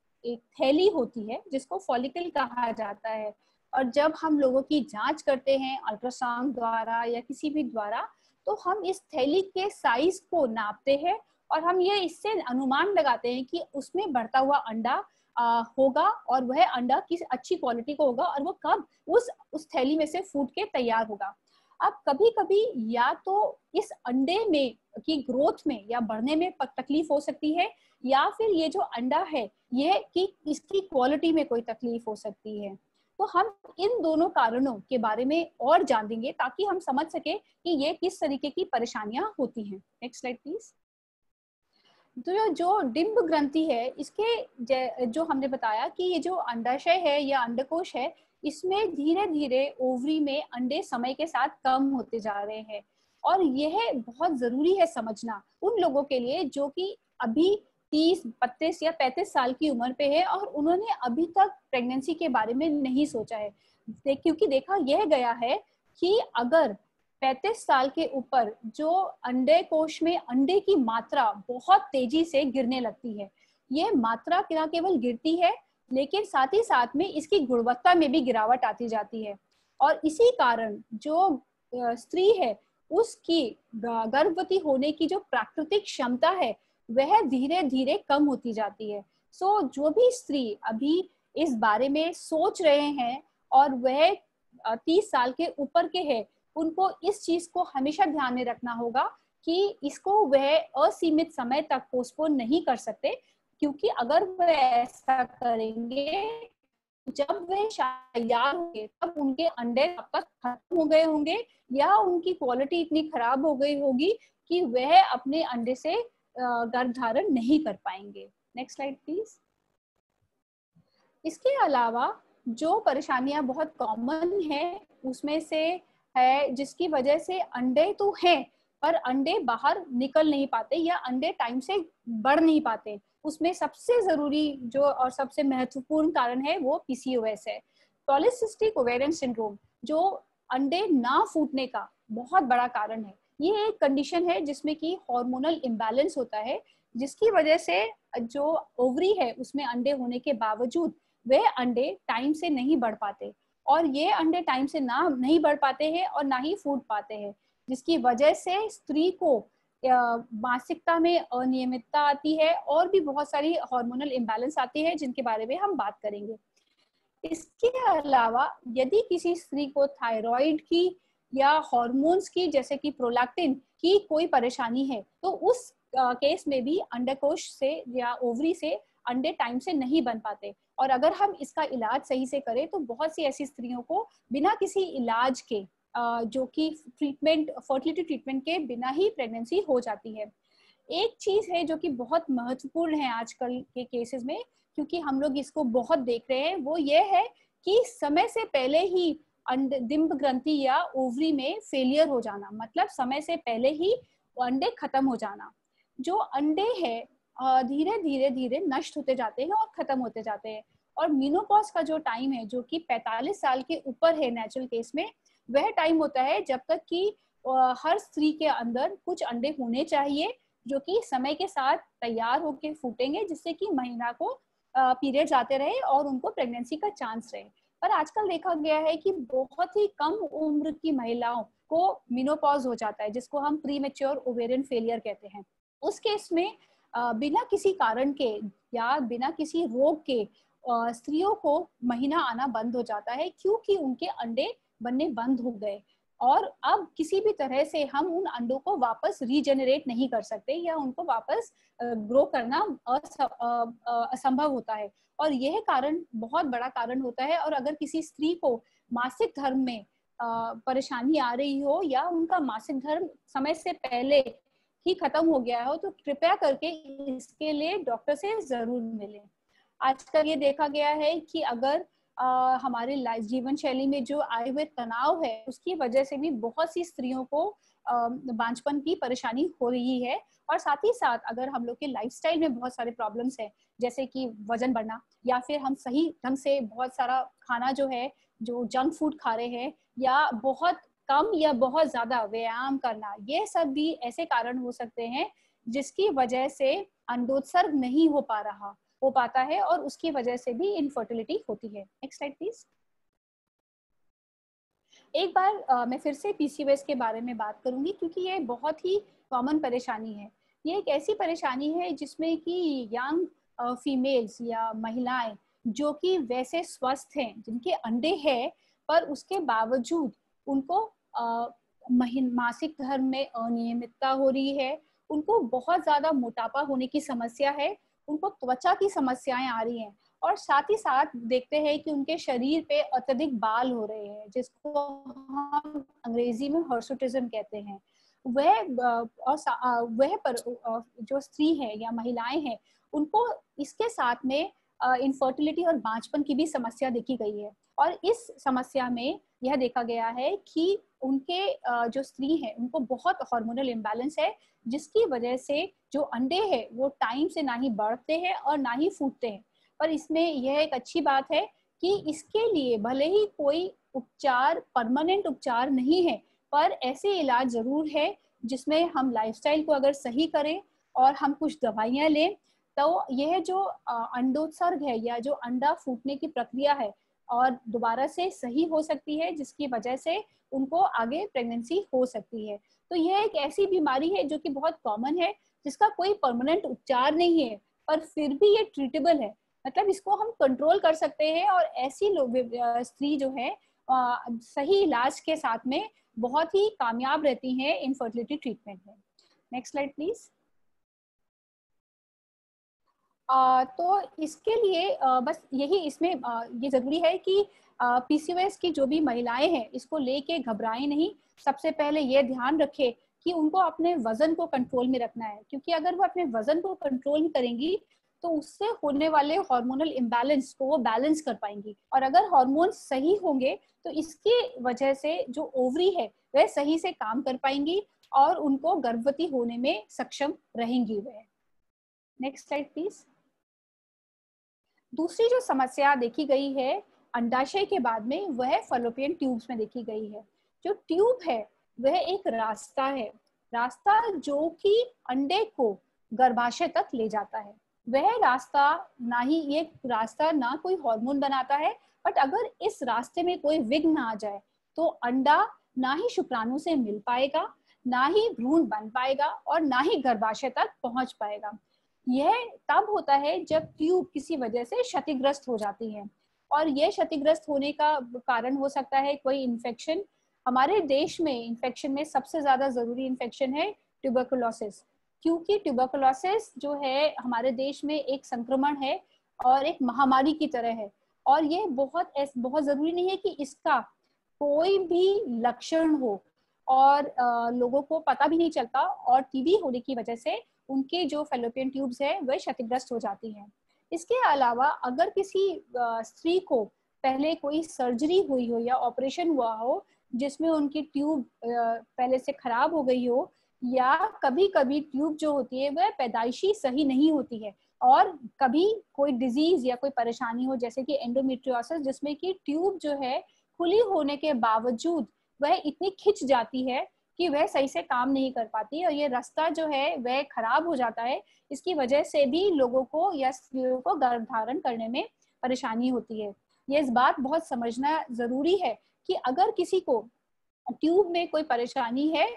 थैली होती है जिसको फॉलिकल कहा जाता है, और जब हम लोगों की जांच करते हैं अल्ट्रासाउंड द्वारा या किसी भी द्वारा, तो हम इस थैली के साइज को नापते हैं, और हम ये इससे अनुमान लगाते हैं कि उसमें बढ़ता हुआ अंडा होगा, और वह अंडा किस अच्छी क्वालिटी का होगा, और वो कब उस थैली में से फूट के तैयार होगा। अब कभी कभी या तो इस अंडे में की ग्रोथ में या बढ़ने में तकलीफ हो सकती है, या फिर ये जो अंडा है ये कि इसकी क्वालिटी में कोई तकलीफ हो सकती है। तो हम इन दोनों कारणों के बारे में और जानेंगे ताकि हम समझ सके कि ये किस तरीके की परेशानियां होती हैं। Next slide please. तो जो डिंब ग्रंथि है, इसके जो हमने बताया कि ये जो अंडाशय है या अंडकोश है, इसमें धीरे धीरे ओवरी में अंडे समय के साथ कम होते जा रहे हैं, और यह बहुत जरूरी है समझना उन लोगों के लिए जो कि अभी 30, 32 या 35 साल की उम्र पे है और उन्होंने अभी तक प्रेगनेंसी के बारे में नहीं सोचा है। क्योंकि देखा यह गया है कि अगर 35 साल के ऊपर जो अंडे कोश में अंडे की मात्रा बहुत तेजी से गिरने लगती है। ये मात्रा न केवल गिरती है लेकिन साथ ही साथ में इसकी गुणवत्ता में भी गिरावट आती जाती है, और इसी कारण जो स्त्री है उसकी गर्भवती होने की जो प्राकृतिक क्षमता है वह धीरे धीरे कम होती जाती है। जो भी स्त्री अभी इस बारे में सोच रहे हैं और वह 30 साल के ऊपर के हैं, उनको इस चीज को हमेशा ध्यान में रखना होगा कि इसको वह असीमित समय तक पोस्टपोन नहीं कर सकते, क्योंकि अगर वह ऐसा करेंगे जब वह तैयार होंगे तब उनके अंडे तब तक खत्म हो गए होंगे या उनकी क्वालिटी इतनी खराब हो गई होगी कि वह अपने अंडे से गर्भ धारण नहीं कर पाएंगे। Next slide please. इसके अलावा जो परेशानियां बहुत कॉमन है उसमें से है जिसकी वजह से अंडे तो हैं पर अंडे बाहर निकल नहीं पाते या अंडे टाइम से बढ़ नहीं पाते, उसमें सबसे जरूरी जो और सबसे महत्वपूर्ण कारण है वो पीसीओएस है। पॉलीसिस्टिक ओवेरियन सिंड्रोम जो अंडे ना फूटने का बहुत बड़ा कारण है। ये एक कंडीशन है जिसमें कि हार्मोनल इम्बैलेंस होता है, जिसकी वजह से जो ओवरी है उसमें अंडे होने के बावजूद वह अंडे टाइम से नहीं बढ़ पाते, और ये अंडे टाइम से नहीं बढ़ पाते हैं और ना ही फूट पाते हैं, जिसकी वजह से स्त्री को मासिकता में अनियमितता आती है और भी बहुत सारी हार्मोनल इम्बैलेंस आती है जिनके बारे में हम बात करेंगे। इसके अलावा यदि किसी स्त्री को थायराइड की या हार्मोन्स की जैसे कि प्रोलैक्टिन की कोई परेशानी है तो उस केस में भी अंडकोश से या ओवरी से अंडे टाइम से नहीं बन पाते, और अगर हम इसका इलाज सही से करें तो बहुत सी ऐसी स्त्रियों को बिना किसी इलाज के जो कि ट्रीटमेंट फर्टिलिटी ट्रीटमेंट के बिना ही प्रेगनेंसी हो जाती है। एक चीज है जो कि बहुत महत्वपूर्ण है आजकल के केसेस में, क्योंकि हम लोग इसको बहुत देख रहे हैं, वो ये है कि समय से पहले ही डिंब ग्रंथि या ओवरी में फेलियर हो जाना, मतलब समय से पहले ही अंडे खत्म हो जाना। जो अंडे है धीरे धीरे धीरे नष्ट होते जाते हैं और खत्म होते जाते हैं, और मीनोपॉज का जो टाइम है जो कि 45 साल के ऊपर है नेचुरल केस में, वह टाइम होता है जब तक कि हर स्त्री के अंदर कुछ अंडे होने चाहिए जो कि समय के साथ तैयार होकर फूटेंगे, जिससे कि महिला को पीरियड्स आते रहे और उनको प्रेगनेंसी का चांस रहे। पर आजकल देखा गया है कि बहुत ही कम उम्र की महिलाओं को मेनोपॉज हो जाता है, जिसको हम प्रीमेच्योर ओवेरियन फेलियर कहते हैं। उस केस में बिना किसी कारण के या बिना किसी रोग के स्त्रियों को महीना आना बंद हो जाता है, क्योंकि उनके अंडे बनने बंद हो गए, और अब किसी भी तरह से हम उन अंडों को वापस रीजेनरेट नहीं कर सकते या उनको वापस ग्रो करना असंभव होता है। और यह कारण बहुत बड़ा कारण होता है। और अगर किसी स्त्री को मासिक धर्म में परेशानी आ रही हो या उनका मासिक धर्म समय से पहले ही खत्म हो गया हो तो कृपया करके इसके लिए डॉक्टर से जरूर मिलें। आजकल ये देखा गया है कि अगर हमारे जीवन शैली में जो आए हुए तनाव है उसकी वजह से भी बहुत सी स्त्रियों को बांझपन की परेशानी हो रही है, और साथ ही साथ अगर हम लोग के लाइफस्टाइल में बहुत सारे प्रॉब्लम्स हैं जैसे कि वजन बढ़ना, या फिर हम सही ढंग से बहुत सारा खाना जो है जो जंक फूड खा रहे हैं, या बहुत कम या बहुत ज्यादा व्यायाम करना, ये सब भी ऐसे कारण हो सकते हैं जिसकी वजह से अंडोत्सर्ग नहीं हो पाता है और उसकी वजह से भी इनफर्टिलिटी होती है। Next slide please. एक बार मैं फिर से पीसीओएस के बारे में बात करूंगी क्योंकि ये बहुत ही कॉमन परेशानी है। ये एक ऐसी परेशानी है जिसमें कि यंग फीमेल्स या महिलाएं जो कि वैसे स्वस्थ हैं, जिनके अंडे हैं, पर उसके बावजूद उनको मासिक धर्म में अनियमितता हो रही है, उनको बहुत ज्यादा मोटापा होने की समस्या है, उनको त्वचा की समस्याएं आ रही हैं, और साथ ही साथ देखते हैं कि उनके शरीर पे अत्यधिक बाल हो रहे हैं, जिसको हम अंग्रेजी में हर्सुटिज्म कहते हैं। वह जो स्त्री है या महिलाएं हैं उनको इसके साथ में इनफर्टिलिटी और बांझपन की भी समस्या देखी गई है। और इस समस्या में यह देखा गया है कि उनके जो स्त्री है उनको बहुत हार्मोनल इम्बैलेंस है, जिसकी वजह से जो अंडे हैं वो टाइम से ना ही बढ़ते हैं और ना ही फूटते हैं। पर इसमें यह एक अच्छी बात है कि इसके लिए भले ही कोई उपचार परमानेंट उपचार नहीं है, पर ऐसे इलाज जरूर है जिसमें हम लाइफस्टाइल को अगर सही करें और हम कुछ दवाइयां लें तो यह जो अंडोत्सर्ग है या जो अंडा फूटने की प्रक्रिया है और दोबारा से सही हो सकती है, जिसकी वजह से उनको आगे प्रेगनेंसी हो सकती है। तो यह एक ऐसी बीमारी है जो कि बहुत कॉमन है, जिसका कोई परमानेंट उपचार नहीं है, पर फिर भी ये ट्रीटेबल है, मतलब इसको हम कंट्रोल कर सकते हैं। और ऐसी स्त्री जो है सही इलाज के साथ में बहुत ही कामयाब रहती हैं इनफर्टिलिटी ट्रीटमेंट में। Next slide please. तो इसके लिए बस यही इसमें ये जरूरी है कि पीसीओएस की जो भी महिलाएं हैं इसको लेके घबराएं नहीं। सबसे पहले ये ध्यान रखें कि उनको अपने वजन को कंट्रोल में रखना है, क्योंकि अगर वो अपने वजन को कंट्रोल करेंगी तो उससे होने वाले हार्मोनल इम्बैलेंस को वो बैलेंस कर पाएंगी, और अगर हार्मोन सही होंगे तो इसकी वजह से जो ओवरी है वह सही से काम कर पाएंगी और उनको गर्भवती होने में सक्षम रहेंगी वह। Next slide please. दूसरी जो समस्या देखी गई है अंडाशय के बाद में, वह फलोपियन ट्यूब्स में देखी गई है। जो ट्यूब है वह एक रास्ता है, रास्ता जो कि अंडे को गर्भाशय तक ले जाता है। वह रास्ता ना ही ये रास्ता ना कोई हार्मोन बनाता है, बट अगर इस रास्ते में कोई विघ्न आ जाए तो अंडा ना ही शुक्राणु से मिल पाएगा, ना ही भ्रूण बन पाएगा और ना ही गर्भाशय तक पहुंच पाएगा। यह तब होता है जब ट्यूब किसी वजह से क्षतिग्रस्त हो जाती है, और यह क्षतिग्रस्त होने का कारण हो सकता है कोई इन्फेक्शन। हमारे देश में इन्फेक्शन में सबसे ज्यादा जरूरी इन्फेक्शन है ट्यूबरकुलोसिस, क्योंकि ट्यूबरकुलोसिस जो है हमारे देश में एक संक्रमण है और एक महामारी की तरह है। और ये बहुत जरूरी नहीं है कि इसका कोई भी लक्षण हो और लोगों को पता भी नहीं चलता, और टीबी होने की वजह से उनके जो फैलोपियन ट्यूब्स है वह क्षतिग्रस्त हो जाती हैं। इसके अलावा अगर किसी स्त्री को पहले कोई सर्जरी हुई हो या ऑपरेशन हुआ हो जिसमें उनकी ट्यूब पहले से खराब हो गई हो, या कभी कभी ट्यूब जो होती है वह पैदाइशी सही नहीं होती है, और कभी कोई डिजीज या कोई परेशानी हो जैसे कि एंडोमेट्रियोसिस, जिसमें कि ट्यूब जो है खुली होने के बावजूद वह इतनी खिंच जाती है कि वह सही से काम नहीं कर पाती और ये रास्ता जो है वह खराब हो जाता है। इसकी वजह से भी लोगों को या स्त्रियों को गर्भधारण करने में परेशानी होती है। ये इस बात बहुत समझना जरूरी है कि अगर किसी को ट्यूब में कोई परेशानी है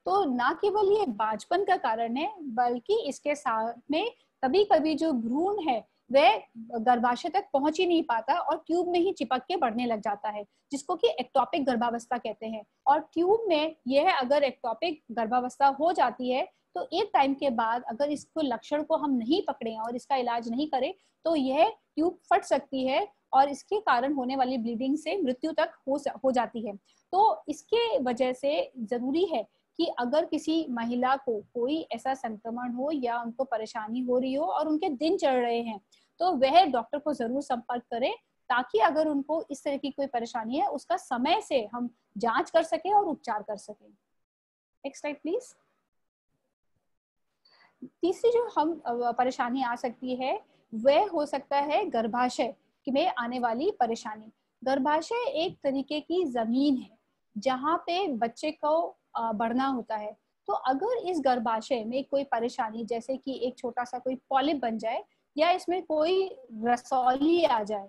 तो ना केवल ये बांझपन का कारण है, बल्कि इसके साथ में कभी कभी जो भ्रूण है वह गर्भाशय तक पहुंच ही नहीं पाता और ट्यूब में ही चिपक के बढ़ने लग जाता है, जिसको कि एक्टोपिक गर्भावस्था कहते हैं। और ट्यूब में यह अगर एक्टोपिक गर्भावस्था हो जाती है तो एक टाइम के बाद अगर इसको लक्षण को हम नहीं पकड़े और इसका इलाज नहीं करें तो यह ट्यूब फट सकती है और इसके कारण होने वाली ब्लीडिंग से मृत्यु तक हो जाती है। तो इसके वजह से जरूरी है कि अगर किसी महिला को कोई ऐसा संक्रमण हो या उनको परेशानी हो रही हो और उनके दिन चढ़ रहे हैं तो वह डॉक्टर को जरूर संपर्क करें, ताकि अगर उनको इस तरह की कोई परेशानी है उसका समय से हम जांच कर सके और उपचार कर सके। Next slide please. तीसरी जो हम परेशानी आ सकती है वह हो सकता है गर्भाशय में आने वाली परेशानी। गर्भाशय एक तरीके की जमीन है जहाँ पे बच्चे को बढ़ना होता है। तो अगर इस गर्भाशय में कोई परेशानी जैसे कि एक छोटा सा कोई पॉलिप बन जाए या इसमें कोई रसौली आ जाए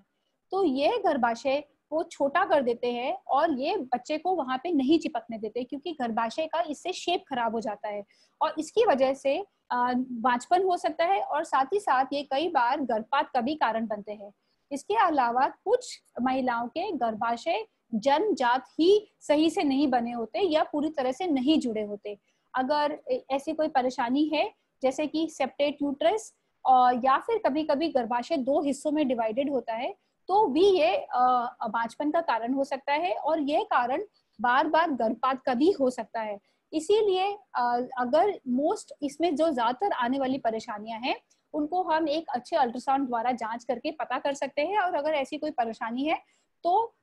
तो ये गर्भाशय को छोटा कर देते हैं और ये बच्चे को वहां पे नहीं चिपकने देते, क्योंकि गर्भाशय का इससे शेप खराब हो जाता है और इसकी वजह से बांझपन हो सकता है और साथ ही साथ ये कई बार गर्भपात का भी कारण बनते हैं। इसके अलावा कुछ महिलाओं के गर्भाशय जन्मजात ही सही से नहीं बने होते या पूरी तरह से नहीं जुड़े होते। अगर ऐसी कोई परेशानी है जैसे कि सेप्टेट यूट्रस या फिर कभी कभी गर्भाशय दो हिस्सों में डिवाइडेड होता है तो भी ये बांझपन का कारण हो सकता है और यह कारण बार बार गर्भपात का भी हो सकता है। इसीलिए अगर इसमें जो ज्यादातर आने वाली परेशानियां हैं उनको हम एक अच्छे अल्ट्रासाउंड द्वारा जांच करके पता कर सकते हैं, और अगर ऐसी कोई परेशानी है तो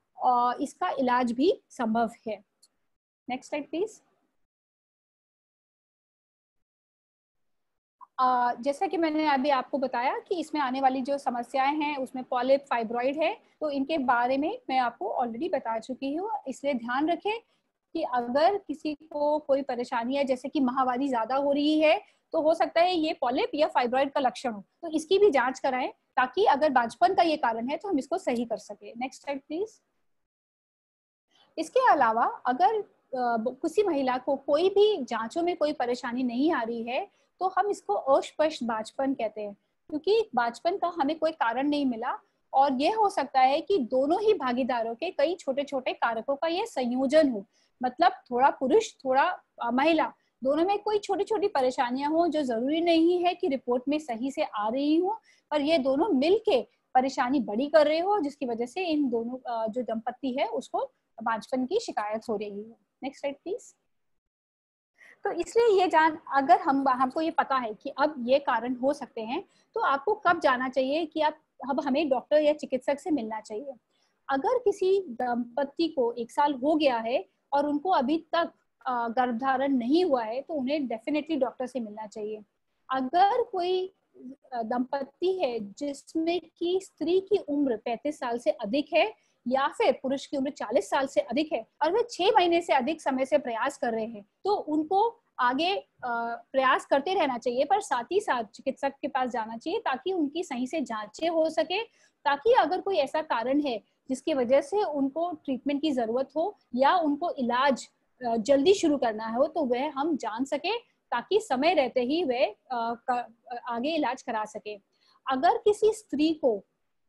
इसका इलाज भी संभव है। Next slide please. जैसा कि मैंने अभी आपको बताया कि इसमें आने वाली जो समस्याएं हैं उसमें पॉलिप, फाइब्रॉइड है, तो इनके बारे में मैं आपको ऑलरेडी बता चुकी हूँ। इसलिए ध्यान रखें कि अगर किसी को कोई परेशानी है जैसे कि माहवारी ज्यादा हो रही है तो हो सकता है ये पॉलिप या फाइब्रॉइड का लक्षण हो, तो इसकी भी जांच कराएं ताकि अगर बांझपन का ये कारण है तो हम इसको सही कर सके। Next slide please. इसके अलावा अगर किसी महिला को कोई भी जांचों में कोई परेशानी नहीं आ रही है तो हम इसको अस्पष्ट बांझपन कहते हैं, क्योंकि बांझपन का हमें कोई कारण नहीं मिला और ये हो सकता है कि दोनों ही भागीदारों के कई छोटे छोटे कारकों का ये संयोजन हो, मतलब थोड़ा पुरुष थोड़ा महिला, दोनों में कोई छोटी छोटी परेशानियां हो जो जरूरी नहीं है कि रिपोर्ट में सही से आ रही हो, पर ये दोनों मिलके परेशानी बड़ी कर रहे हो जिसकी वजह से इन दोनों जो दंपति है उसको बांझपन की शिकायत हो रही है। Next slide please. तो इसलिए ये अगर हमको ये पता है कि अब ये कारण हो सकते हैं तो आपको कब जाना चाहिए कि अब हमें डॉक्टर या चिकित्सक से मिलना चाहिए। अगर किसी दंपति को 1 साल हो गया है और उनको अभी तक गर्भधारण नहीं हुआ है तो उन्हें डेफिनेटली डॉक्टर से मिलना चाहिए। अगर कोई दंपत्ति है जिसमें कि स्त्री की उम्र 35 साल से अधिक है या फिर पुरुष की उम्र 40 साल से अधिक है और वे 6 महीने से अधिक समय से प्रयास कर रहे हैं, तो उनको आगे प्रयास करते रहना चाहिए, पर साथ ही साथ चिकित्सक के पास जाना चाहिए ताकि उनकी सही से जांचें हो सके, ताकि अगर कोई ऐसा कारण है जिसकी वजह से उनको ट्रीटमेंट की जरूरत हो या उनको इलाज जल्दी शुरू करना हो तो वह हम जान सके, ताकि समय रहते ही वे आगे इलाज करा सके। अगर किसी स्त्री को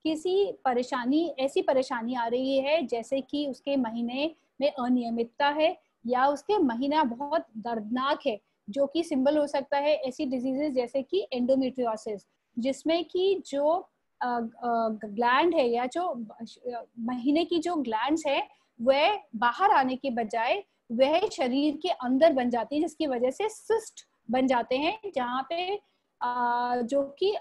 किसी ऐसी परेशानी आ रही है जैसे कि उसके महीने में अनियमितता है या उसके महीना बहुत दर्दनाक है, जो कि सिंबल हो सकता है ऐसी डिजीजेस जैसे कि एंडोमेट्रियोसिस, जिसमें कि जो ग्लैंड है या जो महीने की जो ग्लैंड्स है वह बाहर आने के बजाय वह शरीर के अंदर बन जाती है, जिसकी वजह से सिस्ट बन जाते हैं, जहाँ पे जो कि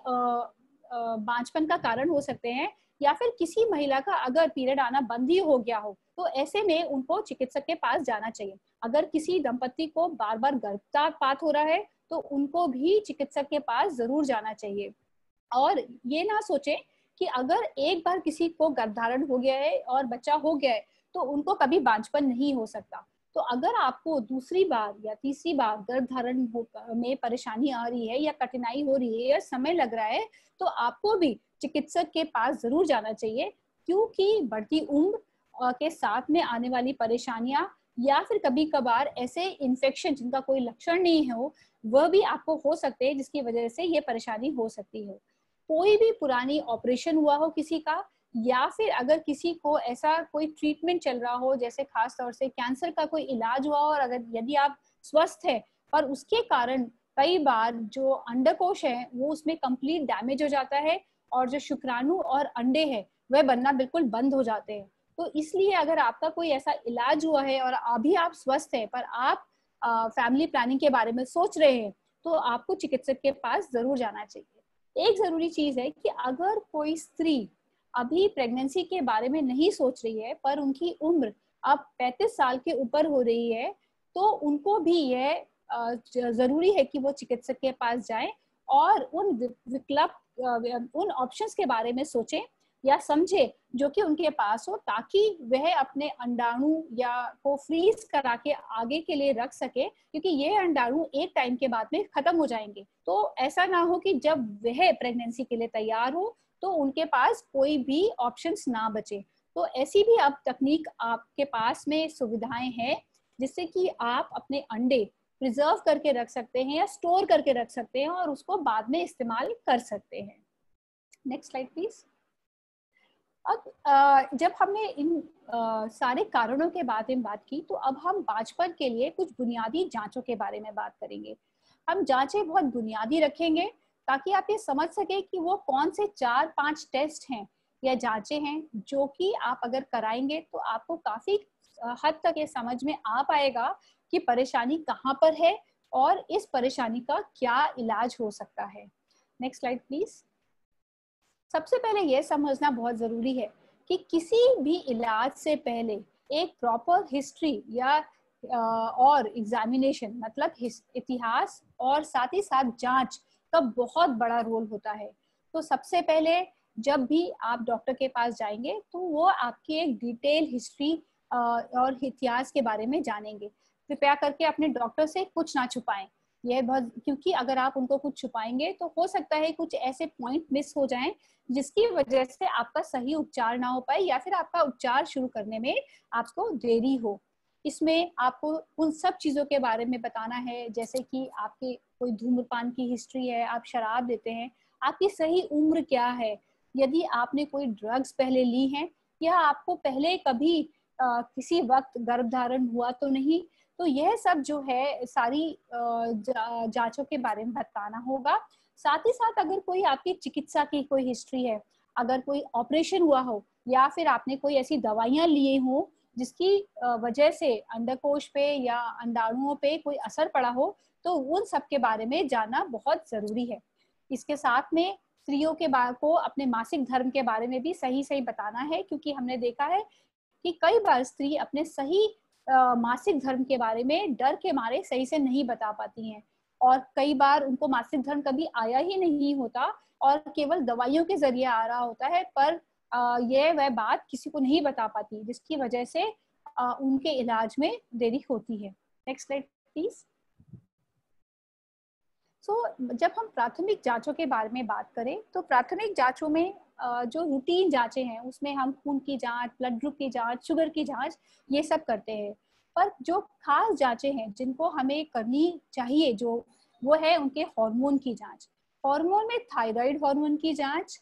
बांझपन का कारण हो सकते हैं, या फिर किसी महिला का अगर पीरियड आना बंद ही हो गया हो तो ऐसे में उनको चिकित्सक के पास जाना चाहिए। अगर किसी दंपत्ति को बार बार गर्भपात हो रहा है तो उनको भी चिकित्सक के पास जरूर जाना चाहिए। और ये ना सोचें कि अगर एक बार किसी को गर्भधारण हो गया है और बच्चा हो गया है तो उनको कभी बांझपन नहीं हो सकता। तो अगर आपको दूसरी बार या तीसरी बार गर्भधारण में परेशानी आ रही है या कठिनाई हो रही है या समय लग रहा है तो आपको भी चिकित्सक के पास जरूर जाना चाहिए, क्योंकि बढ़ती उम्र के साथ में आने वाली परेशानियां या फिर कभी कभार ऐसे इन्फेक्शन जिनका कोई लक्षण नहीं हो वह भी आपको हो सकते हैं, जिसकी वजह से ये परेशानी हो सकती है। कोई भी पुरानी ऑपरेशन हुआ हो किसी का, या फिर अगर किसी को ऐसा कोई ट्रीटमेंट चल रहा हो, जैसे खास तौर से कैंसर का कोई इलाज हुआ और अगर यदि आप स्वस्थ है पर उसके कारण कई बार जो अंडकोश है वो उसमें कंप्लीट डैमेज हो जाता है और जो शुक्राणु और अंडे हैं वह बनना बिल्कुल बंद हो जाते हैं। तो इसलिए अगर आपका कोई ऐसा इलाज हुआ है और अभी आप स्वस्थ है पर आप फैमिली प्लानिंग के बारे में सोच रहे हैं तो आपको चिकित्सक के पास जरूर जाना चाहिए। एक जरूरी चीज है कि अगर कोई स्त्री अभी प्रेगनेंसी के बारे में नहीं सोच रही है पर उनकी उम्र अब 35 साल के ऊपर हो रही है तो उनको भी यह जरूरी है कि वो चिकित्सक के पास जाएं और उन विकल्प उन ऑप्शंस के बारे में सोचें या समझे जो कि उनके पास हो, ताकि वह अपने अंडाणु या को फ्रीज करा के आगे के लिए रख सके, क्योंकि ये अंडाणु एक टाइम के बाद में खत्म हो जाएंगे। तो ऐसा ना हो कि जब वह प्रेगनेंसी के लिए तैयार हो तो उनके पास कोई भी ऑप्शंस ना बचे। तो ऐसी भी अब तकनीक आपके पास में सुविधाएं हैं जिससे कि आप अपने अंडे प्रिजर्व करके रख सकते हैं या स्टोर करके रख सकते हैं और उसको बाद में इस्तेमाल कर सकते हैं। Next slide please. अब जब हमने इन सारे कारणों के बारे में बात की तो अब हम बांझपन के लिए कुछ बुनियादी जांचों के बारे में बात करेंगे। हम जांचें बहुत बुनियादी रखेंगे ताकि आप ये समझ सके कि वो कौन से 4-5 टेस्ट हैं या जांचें हैं जो कि आप अगर कराएंगे तो आपको काफी हद तक ये समझ में आ पाएगा कि परेशानी कहाँ पर है और इस परेशानी का क्या इलाज हो सकता है। Next slide please. सबसे पहले यह समझना बहुत जरूरी है कि किसी भी इलाज से पहले एक प्रॉपर हिस्ट्री या और एग्जामिनेशन मतलब इतिहास और साथ ही साथ जांच का बहुत बड़ा रोल होता है। तो सबसे पहले जब भी आप डॉक्टर के पास जाएंगे तो वो आपकी एक डिटेल हिस्ट्री और इतिहास के बारे में जानेंगे। कृपया करके अपने डॉक्टर से कुछ ना छुपाएं, यह बहुत, क्योंकि अगर आप उनको कुछ छुपाएंगे तो हो सकता है कुछ ऐसे पॉइंट मिस हो जाएं जिसकी वजह से आपका सही उपचार ना हो पाए या फिर आपका उपचार शुरू करने में आपको देरी हो। इसमें आपको उन सब चीजों के बारे में बताना है, जैसे कि आपकी कोई धूम्रपान की हिस्ट्री है, आप शराब देते हैं, आपकी सही उम्र क्या है, यदि आपने कोई ड्रग्स पहले ली हैं या आपको पहले कभी किसी वक्त गर्भधारण हुआ तो नहीं। तो यह सब जो है सारी जांचों के बारे में बताना होगा। साथ ही साथ अगर कोई आपकी चिकित्सा की कोई हिस्ट्री है, अगर कोई ऑपरेशन हुआ हो या फिर आपने कोई ऐसी दवाइयां लिए हो जिसकी वजह से अंडकोश पे या अंडाणुओं पे कोई असर पड़ा हो, तो उन सब के बारे में जानना बहुत जरूरी है। इसके साथ में स्त्रियों के को अपने मासिक धर्म के बारे में भी सही सही बताना है, क्योंकि हमने देखा है कि कई बार स्त्री अपने सही मासिक धर्म के बारे में डर के मारे सही से नहीं बता पाती हैं और कई बार उनको मासिक धर्म कभी आया ही नहीं होता और केवल दवाइयों के जरिए आ रहा होता है, पर ये वह बात किसी को नहीं बता पाती, जिसकी वजह से उनके इलाज में देरी होती है। Next slide please. जब हम प्राथमिक जांचों के बारे में बात करें तो प्राथमिक जांचों में जो रूटीन जांचें हैं उसमें हम खून की जांच, ब्लड ग्रुप की जांच, शुगर की जांच, ये सब करते हैं। पर जो खास जांचें हैं जिनको हमें करनी चाहिए जो वो है उनके हार्मोन की जांच। हार्मोन में थायराइड हार्मोन की जांच,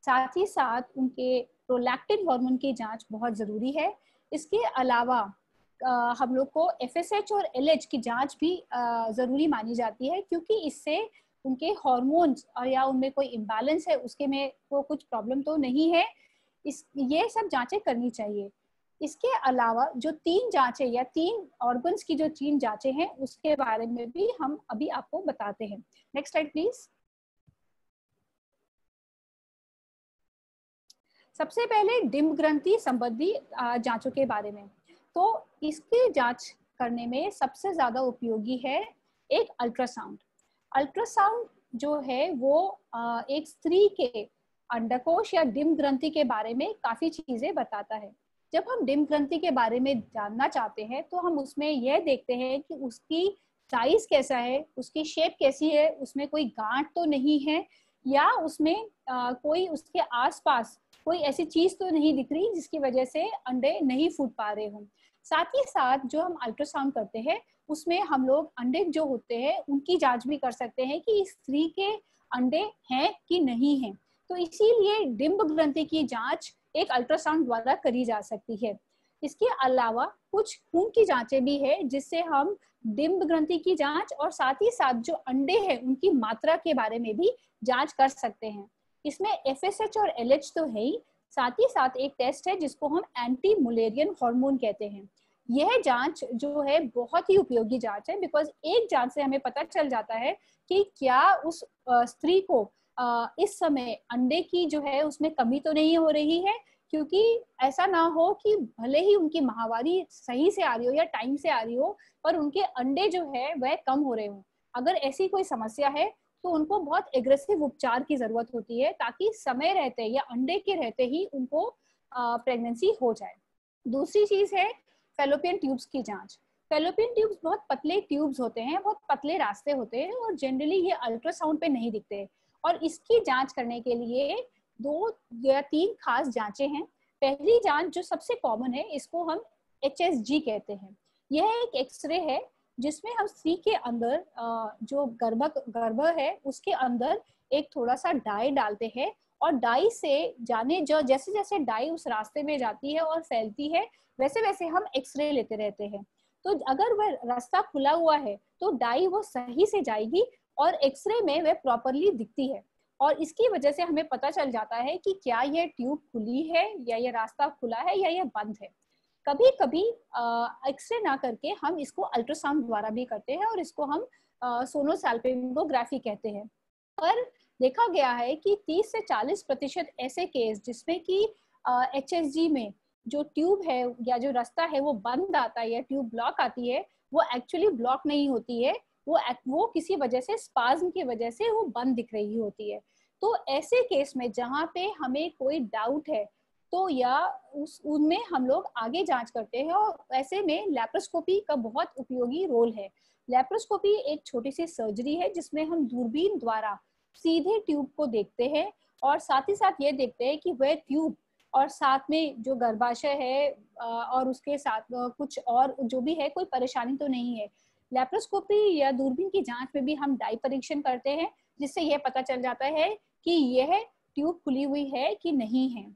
साथ ही साथ उनके प्रोलैक्टिन हार्मोन की जांच बहुत जरूरी है। इसके अलावा हम लोग को FSH और LH की जांच भी जरूरी मानी जाती है, क्योंकि इससे उनके हार्मोन्स और या उनमें कोई इम्बैलेंस है उसके में वो कुछ प्रॉब्लम तो नहीं है। ये सब जांचें करनी चाहिए। इसके अलावा जो 3 जांचें या 3 ऑर्गन्स की जो 3 जांचें हैं उसके बारे में भी हम अभी आपको बताते हैं। Next slide please. सबसे पहले डिम्ब ग्रंथि संबंधी जांचों के बारे में। तो इसकी जांच करने में सबसे ज्यादा उपयोगी है एक अल्ट्रासाउंड। अल्ट्रासाउंड जो है वो एक स्त्री के अंडकोश या डिम्ब ग्रंथि के बारे में काफी चीजें बताता है। जब हम डिम्ब ग्रंथि के बारे में जानना चाहते हैं तो हम उसमें यह देखते हैं कि उसकी साइज कैसा है, उसकी शेप कैसी है, उसमें कोई गांठ तो नहीं है, या उसमें कोई उसके आसपास कोई ऐसी चीज तो नहीं दिख रही जिसकी वजह से अंडे नहीं फूट पा रहे हों। साथ ही साथ जो हम अल्ट्रासाउंड करते हैं उसमें हम लोग अंडे जो होते हैं उनकी जांच भी कर सकते हैं कि स्त्री के अंडे हैं कि नहीं हैं। तो इसीलिए डिम्ब ग्रंथि की जांच एक अल्ट्रासाउंड द्वारा करी जा सकती है। इसके अलावा कुछ खून की जांचें भी है जिससे हम डिम्ब ग्रंथि की जांच और साथ ही साथ जो अंडे हैं उनकी मात्रा के बारे में भी जांच कर सकते हैं। इसमें FSH और LH तो है ही, साथ ही साथ एक टेस्ट है जिसको हम एंटी मुलेरियन हार्मोन कहते हैं। यह जांच जो है बहुत ही उपयोगी जांच है, बिकॉज एक जांच से हमें पता चल जाता है कि क्या उस स्त्री को इस समय अंडे की जो है उसमें कमी तो नहीं हो रही है, क्योंकि ऐसा ना हो कि भले ही उनकी माहवारी सही से आ रही हो या टाइम से आ रही हो पर उनके अंडे जो है वह कम हो रहे हो। अगर ऐसी कोई समस्या है तो उनको बहुत एग्रेसिव उपचार की जरूरत होती है ताकि समय रहते या अंडे के रहते ही उनको प्रेगनेंसी हो जाए। दूसरी चीज है फैलोपियन ट्यूब्स की जांच। फैलोपियन ट्यूब्स बहुत पतले ट्यूब्स होते हैं, बहुत पतले रास्ते होते हैं और जनरली ये अल्ट्रासाउंड पे नहीं दिखते, और इसकी जांच करने के लिए 2 या 3 खास जांचें हैं। पहली जांच जो सबसे कॉमन है इसको हम HSG कहते हैं। यह एक एक्सरे है जिसमें हम स्त्री के अंदर जो गर्भ है उसके अंदर एक थोड़ा सा डाई डालते हैं, और डाई से जैसे जैसे डाई उस रास्ते में जाती है और फैलती है वैसे वैसे हम एक्सरे लेते रहते हैं। तो अगर वह रास्ता खुला हुआ है तो डाई वो सही से जाएगी और एक्सरे में वह प्रॉपरली दिखती है, और इसकी वजह से हमें पता चल जाता है कि क्या यह ट्यूब खुली है या यह रास्ता खुला है या यह बंद है। कभी कभी एक्सरे ना करके हम इसको अल्ट्रासाउंड द्वारा भी करते हैं और इसको हम सोनोसैल्पिंगोग्राफी कहते हैं। पर देखा गया है कि 30 से 40% ऐसे केस जिसमें कि HSG में जो ट्यूब है या जो रास्ता है वो बंद आता है या ट्यूब ब्लॉक आती है, वो एक्चुअली ब्लॉक नहीं होती है, वो किसी वजह से स्पाज्म की वजह से वो बंद दिख रही होती है। तो ऐसे केस में जहाँ पे हमें कोई डाउट है तो या उनमें हम लोग आगे जांच करते हैं, और ऐसे में लैप्रोस्कोपी का बहुत उपयोगी रोल है। लैप्रोस्कोपी एक छोटी सी सर्जरी है जिसमें हम दूरबीन द्वारा सीधे ट्यूब को देखते हैं और साथ ही साथ ये देखते हैं कि वह ट्यूब और साथ में जो गर्भाशय है और उसके साथ कुछ और जो भी है कोई परेशानी तो नहीं है। लैप्रोस्कोपी या दूरबीन की जांच में भी हम डाई परीक्षण करते हैं जिससे यह पता चल जाता है कि यह ट्यूब खुली हुई है कि नहीं है।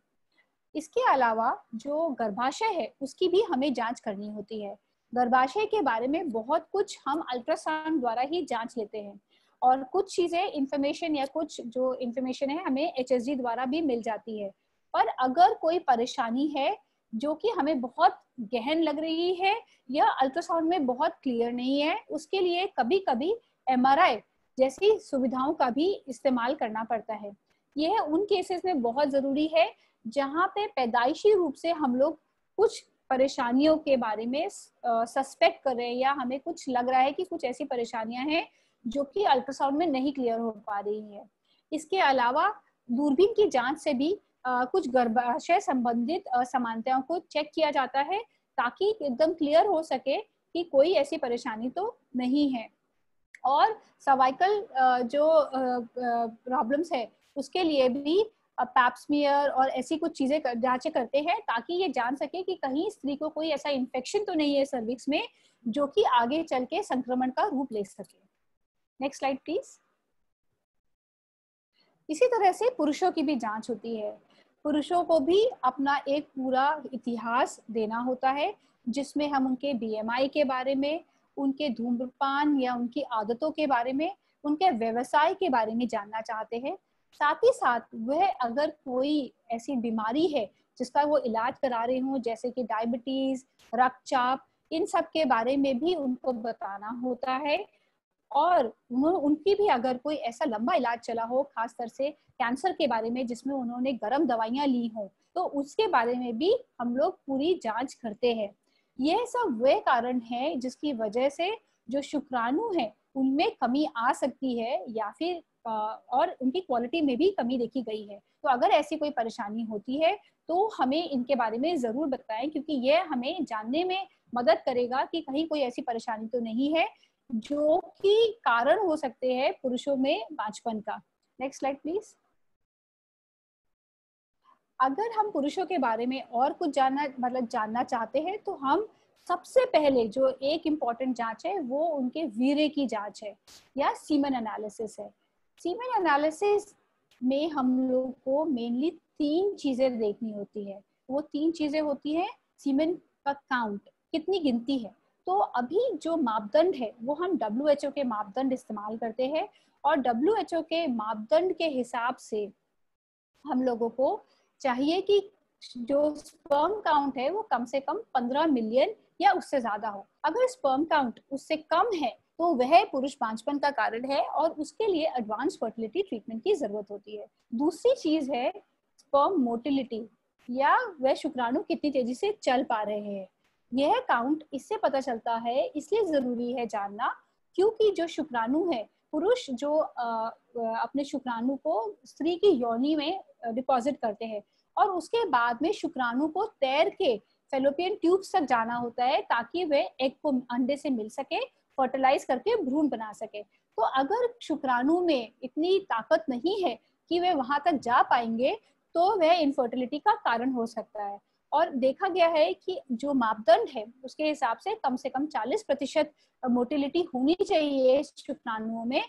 इसके अलावा जो गर्भाशय है उसकी भी हमें जांच करनी होती है। गर्भाशय के बारे में बहुत कुछ हम अल्ट्रासाउंड द्वारा ही जांच लेते हैं, और कुछ चीजें इंफॉर्मेशन या कुछ जो इंफॉर्मेशन है हमें HSG द्वारा भी मिल जाती है। पर अगर कोई परेशानी है जो कि हमें बहुत गहन लग रही है या अल्ट्रासाउंड में बहुत क्लियर नहीं है, उसके लिए कभी कभी MRI जैसी सुविधाओं का भी इस्तेमाल करना पड़ता है। यह उन केसेस में बहुत जरूरी है जहाँ पे पैदाइशी रूप से हम लोग कुछ परेशानियों के बारे में सस्पेक्ट कर रहे हैं या हमें कुछ लग रहा है कि कुछ ऐसी परेशानियां हैं जो कि अल्ट्रासाउंड में नहीं क्लियर हो पा रही है। इसके अलावा दूरबीन की जांच से भी कुछ गर्भाशय संबंधित असमानताओं को चेक किया जाता है ताकि एकदम क्लियर हो सके कि कोई ऐसी परेशानी तो नहीं है। और सर्वाइकल जो प्रॉब्लम्स है उसके लिए भी पैप्समियर और ऐसी कुछ चीजें जांचें करते हैं ताकि ये जान सके कि कहीं स्त्री को कोई ऐसा इन्फेक्शन तो नहीं है सर्विक्स में जो कि आगे चल के संक्रमण का रूप ले सके। Next slide please. इसी तरह से पुरुषों की भी जांच होती है। पुरुषों को भी अपना एक पूरा इतिहास देना होता है जिसमें हम उनके बीएमआई के बारे में, उनके धूम्रपान या उनकी आदतों के बारे में, उनके व्यवसाय के बारे में जानना चाहते हैं। साथ ही साथ वह अगर कोई ऐसी बीमारी है जिसका वो इलाज करा रहे हों, जैसे कि डायबिटीज, रक्तचाप, इन सब के बारे में भी उनको बताना होता है। और उनकी भी अगर कोई ऐसा लंबा इलाज चला हो, खासकर से कैंसर के बारे में जिसमें उन्होंने गर्म दवाइयां ली हों, तो उसके बारे में भी हम लोग पूरी जांच करते हैं। यह सब वे कारण है जिसकी वजह से जो शुक्राणु है उनमें कमी आ सकती है या फिर और उनकी क्वालिटी में भी कमी देखी गई है। तो अगर ऐसी कोई परेशानी होती है तो हमें इनके बारे में जरूर बताएं, क्योंकि यह हमें जानने में मदद करेगा कि कहीं कोई ऐसी परेशानी तो नहीं है जो कि कारण हो सकते हैं पुरुषों में बांझपन का। Next slide please. अगर हम पुरुषों के बारे में और कुछ जानना चाहते हैं तो हम सबसे पहले जो एक इम्पॉर्टेंट जांच है वो उनके वीर्य की जांच है या सीमेन एनालिसिस है। सीमेन एनालिसिस में हम लोग को मेनली 3 चीजें देखनी होती है। वो 3 चीजें होती है सीमेन का काउंट, कितनी गिनती है। तो अभी जो मापदंड है वो हम WHO के मापदंड इस्तेमाल करते हैं और WHO के मापदंड के हिसाब से हम लोगों को चाहिए कि जो स्पर्म काउंट है वो कम से कम 15 मिलियन या उससे ज्यादा हो। अगर स्पर्म काउंट उससे कम है तो वह पुरुष बांझपन का कारण है और उसके लिए एडवांस फर्टिलिटी ट्रीटमेंट की जरूरत होती है। दूसरी चीज है स्पर्म मोटिलिटी, या वह शुक्राणु कितनी तेजी से चल पा रहे हैं। यह काउंट इससे पता चलता है, इसलिए जरूरी है जानना क्योंकि जो शुक्राणु है, पुरुष जो अपने शुक्राणु को स्त्री की योनि में डिपॉजिट करते हैं और उसके बाद में शुक्राणु को तैर के फेलोपियन ट्यूब्स तक जाना होता है ताकि वे एग को अंडे से मिल सके, फर्टिलाइज करके भ्रूण बना सके। तो अगर शुक्राणु में इतनी ताकत नहीं है कि वे वहां तक जा पाएंगे तो वह इनफर्टिलिटी का कारण हो सकता है। और देखा गया है कि जो मापदंड है उसके हिसाब से कम 40% मोटिलिटी होनी चाहिए शुक्राणुओं में,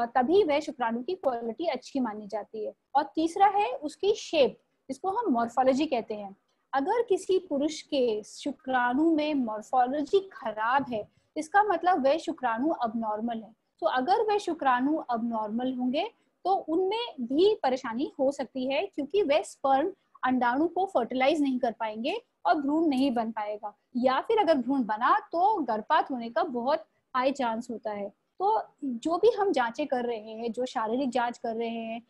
तभी वह शुक्राणु की क्वालिटी अच्छी मानी जाती है। और तीसरा है उसकी शेप, जिसको हम मॉर्फोलॉजी कहते हैं। अगर किसी पुरुष के शुक्राणु में मॉर्फोलॉजी खराब है इसका मतलब वह शुक्राणु अबनॉर्मल है। तो अगर वह शुक्राणु अबनॉर्मल होंगे तो उनमें भी परेशानी हो सकती है क्योंकि वह स्पर्म अंडाणु को फर्टिलाइज नहीं कर पाएंगे और भ्रूण नहीं बन पाएगा, या फिर अगर भ्रूण बना तो गर्भपात होने का बहुत हाई चांस होता है। तो जो भी हम जांचें कर रहे हैं, जो शारीरिक जांच कर रहे हैं,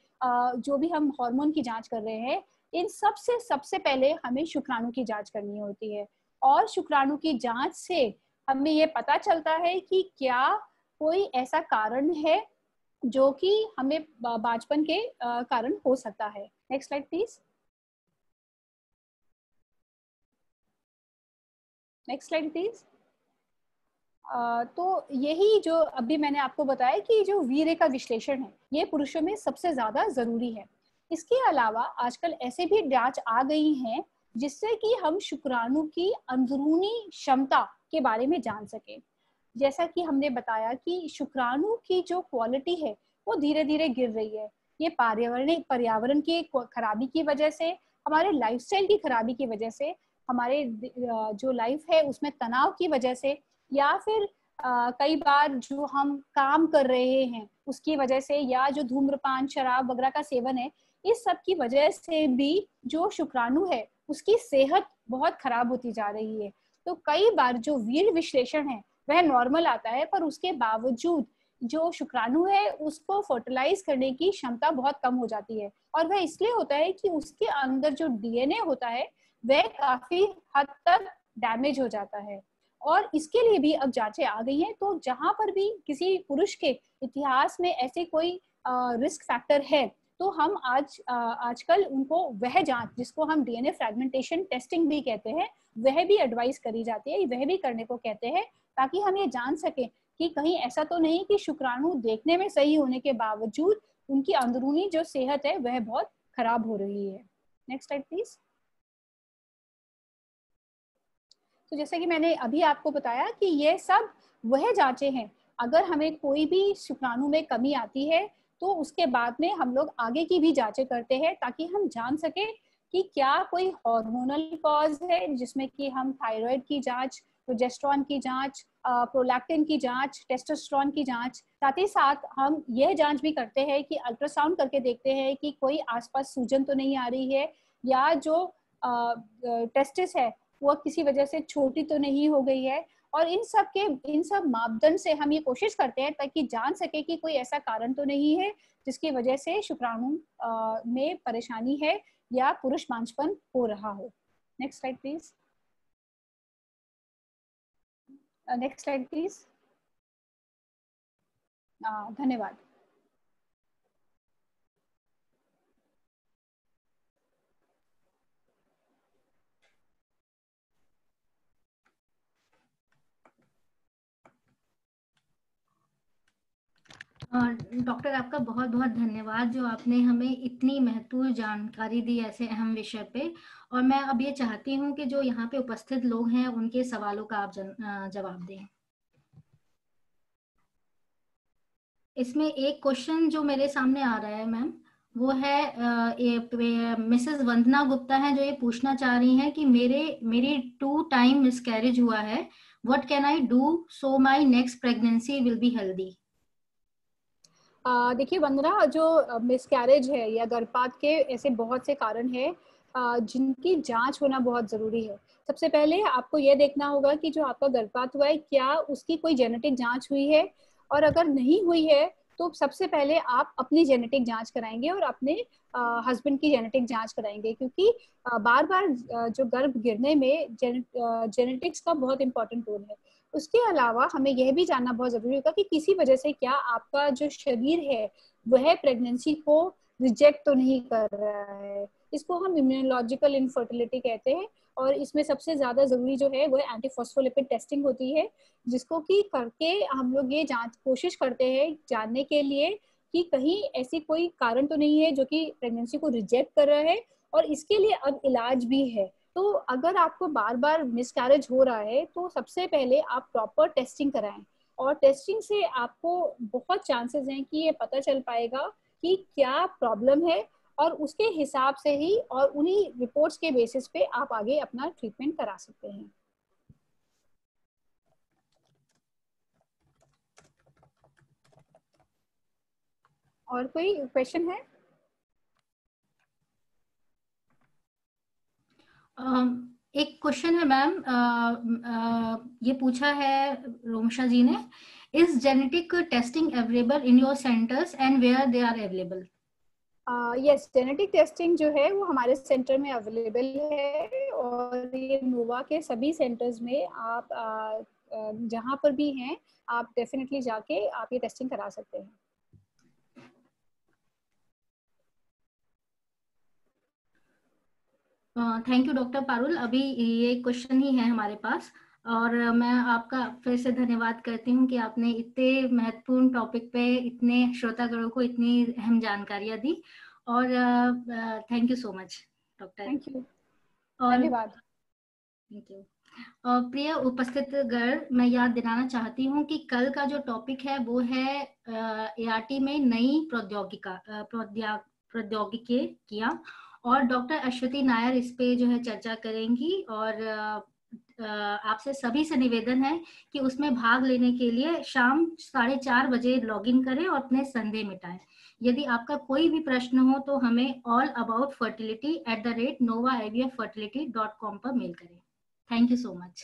जो भी हम हार्मोन की जांच कर रहे हैं, इन सबसे पहले हमें शुक्राणु की जांच करनी होती है। और शुक्राणु की जांच से हमें ये पता चलता है कि क्या कोई ऐसा कारण है जो कि हमें बांझपन के कारण हो सकता है। Next slide please. Next slide please. तो यही जो अभी मैंने आपको बताया कि जो वीर्य का विश्लेषण है ये पुरुषों में सबसे ज्यादा जरूरी है। इसके अलावा आजकल ऐसे भी जांच आ गई हैं जिससे कि हम शुक्राणु की अंदरूनी क्षमता के बारे में जान सके। जैसा कि हमने बताया कि शुक्राणु की जो क्वालिटी है वो धीरे धीरे गिर रही है। ये पर्यावरण की खराबी की वजह से, हमारे लाइफस्टाइल की खराबी की वजह से, हमारे जो लाइफ है उसमें तनाव की वजह से, या फिर कई बार जो हम काम कर रहे हैं उसकी वजह से, या जो धूम्रपान, शराब वगैरह का सेवन है, इस सब की वजह से भी जो शुक्राणु है उसकी सेहत बहुत खराब होती जा रही है। तो कई बार जो वीर्य विश्लेषण है वह नॉर्मल आता है, पर उसके बावजूद जो शुक्राणु है उसको फर्टिलाइज करने की क्षमता बहुत कम हो जाती है। और वह इसलिए होता है कि उसके अंदर जो DNA होता है वह काफी हद तक डैमेज हो जाता है। और इसके लिए भी अब जांचें आ गई हैं। तो जहां पर भी किसी पुरुष के इतिहास में ऐसे कोई रिस्क फैक्टर है तो हम आजकल उनको वह जांच जिसको हम डीएनए फ्रेगमेंटेशन टेस्टिंग भी कहते हैं वह भी एडवाइस करी जाती है, वह भी करने को कहते हैं, ताकि हम ये जान सकें कि कहीं ऐसा तो नहीं कि शुक्राणु देखने में सही होने के बावजूद उनकी अंदरूनी जो सेहत है वह बहुत खराब हो रही है। Next slide please. तो जैसे कि मैंने अभी आपको बताया कि ये सब वह जांचें हैं, अगर हमें कोई भी शुक्राणु में कमी आती है तो उसके बाद में हम लोग आगे की भी जांचें करते हैं ताकि हम जान सके कि क्या कोई हार्मोनल कॉज है, जिसमें कि हम थायराइड की जांच, प्रोजेस्टेरॉन की जांच, प्रोलैक्टिन की जांच, टेस्टोस्टेरोन की जांच, साथ ही साथ हम यह जांच भी करते हैं कि अल्ट्रासाउंड करके देखते हैं कि कोई आसपास सूजन तो नहीं आ रही है, या जो टेस्टिस है वो किसी वजह से छोटी तो नहीं हो गई है। और इन सब मापदंड से हम ये कोशिश करते हैं ताकि जान सके कि कोई ऐसा कारण तो नहीं है जिसकी वजह से शुक्राणु में परेशानी है या पुरुष बांझपन हो रहा हो। Next slide please. Next slide please. धन्यवाद। डॉक्टर आपका बहुत बहुत धन्यवाद जो आपने हमें इतनी महत्वपूर्ण जानकारी दी ऐसे अहम विषय पे। और मैं अब ये चाहती हूँ कि जो यहाँ पे उपस्थित लोग हैं उनके सवालों का आप जवाब दें। इसमें एक क्वेश्चन जो मेरे सामने आ रहा है मैम, वो है मिसेस वंदना गुप्ता है जो ये पूछना चाह रही हैं कि मेरी 2 टाइम मिसकैरेज हुआ है, what can I do so my next pregnancy will be healthy. देखिए वंदना, जो मिसकैरेज है या गर्भपात के ऐसे बहुत से कारण हैं जिनकी जांच होना बहुत ज़रूरी है। सबसे पहले आपको ये देखना होगा कि जो आपका गर्भपात हुआ है क्या उसकी कोई जेनेटिक जांच हुई है, और अगर नहीं हुई है तो सबसे पहले आप अपनी जेनेटिक जांच कराएंगे और अपने हस्बैंड की जेनेटिक जांच कराएंगे, क्योंकि बार बार जो गर्भ गिरने में जेनेटिक्स का बहुत इंपॉर्टेंट रोल है। उसके अलावा हमें यह भी जानना बहुत जरूरी होगा कि किसी वजह से क्या आपका जो शरीर है वह प्रेगनेंसी को रिजेक्ट तो नहीं कर रहा है। इसको हम इम्यूनोलॉजिकल इनफर्टिलिटी कहते हैं, और इसमें सबसे ज्यादा जरूरी जो है वो एंटीफॉस्फोलिपिड टेस्टिंग होती है, जिसको कि करके हम लोग ये जांच कोशिश करते हैं जानने के लिए कि कहीं ऐसी कोई कारण तो नहीं है जो कि प्रेगनेंसी को रिजेक्ट कर रहा है, और इसके लिए अब इलाज भी है। तो अगर आपको बार बार मिसकैरेज हो रहा है तो सबसे पहले आप प्रॉपर टेस्टिंग कराएं, और टेस्टिंग से आपको बहुत चांसेस हैं कि ये पता चल पाएगा कि क्या प्रॉब्लम है, और उसके हिसाब से ही और उन्हीं रिपोर्ट्स के बेसिस पे आप आगे अपना ट्रीटमेंट करा सकते हैं। और कोई क्वेश्चन है? एक क्वेश्चन है मैम, ये पूछा है रोमशा जी ने, is genetic testing available in your centres and where they are available. Yes, genetic testing जो है वो हमारे सेंटर में अवेलेबल है, और ये नोवा के सभी सेंटर्स में आप जहाँ पर भी हैं आप डेफिनेटली जाके आप ये टेस्टिंग करा सकते हैं। Thank you doctor Parul. अभी ये क्वेश्चन ही है हमारे पास, और मैं आपका फिर से धन्यवाद करती हूँ कि आपने इतने महत्वपूर्ण टॉपिक पे इतने श्रोतागणों को इतनी अहम जानकारियां दी, और thank you so much doctor. Thank you, और धन्यवाद। Thank you. प्रिय उपस्थित गण, मैं याद दिलाना चाहती हूँ कि कल का जो टॉपिक है वो है एआरटी में नई प्रौद्योगिकियां, और डॉक्टर अश्वती नायर इस पे जो है चर्चा करेंगी। और आपसे सभी से निवेदन है कि उसमें भाग लेने के लिए शाम 4:30 बजे लॉगिन करें और अपने संदेह मिटाएं। यदि आपका कोई भी प्रश्न हो तो हमें allaboutfertility@novaivffertility.com पर मेल करें। Thank you so much.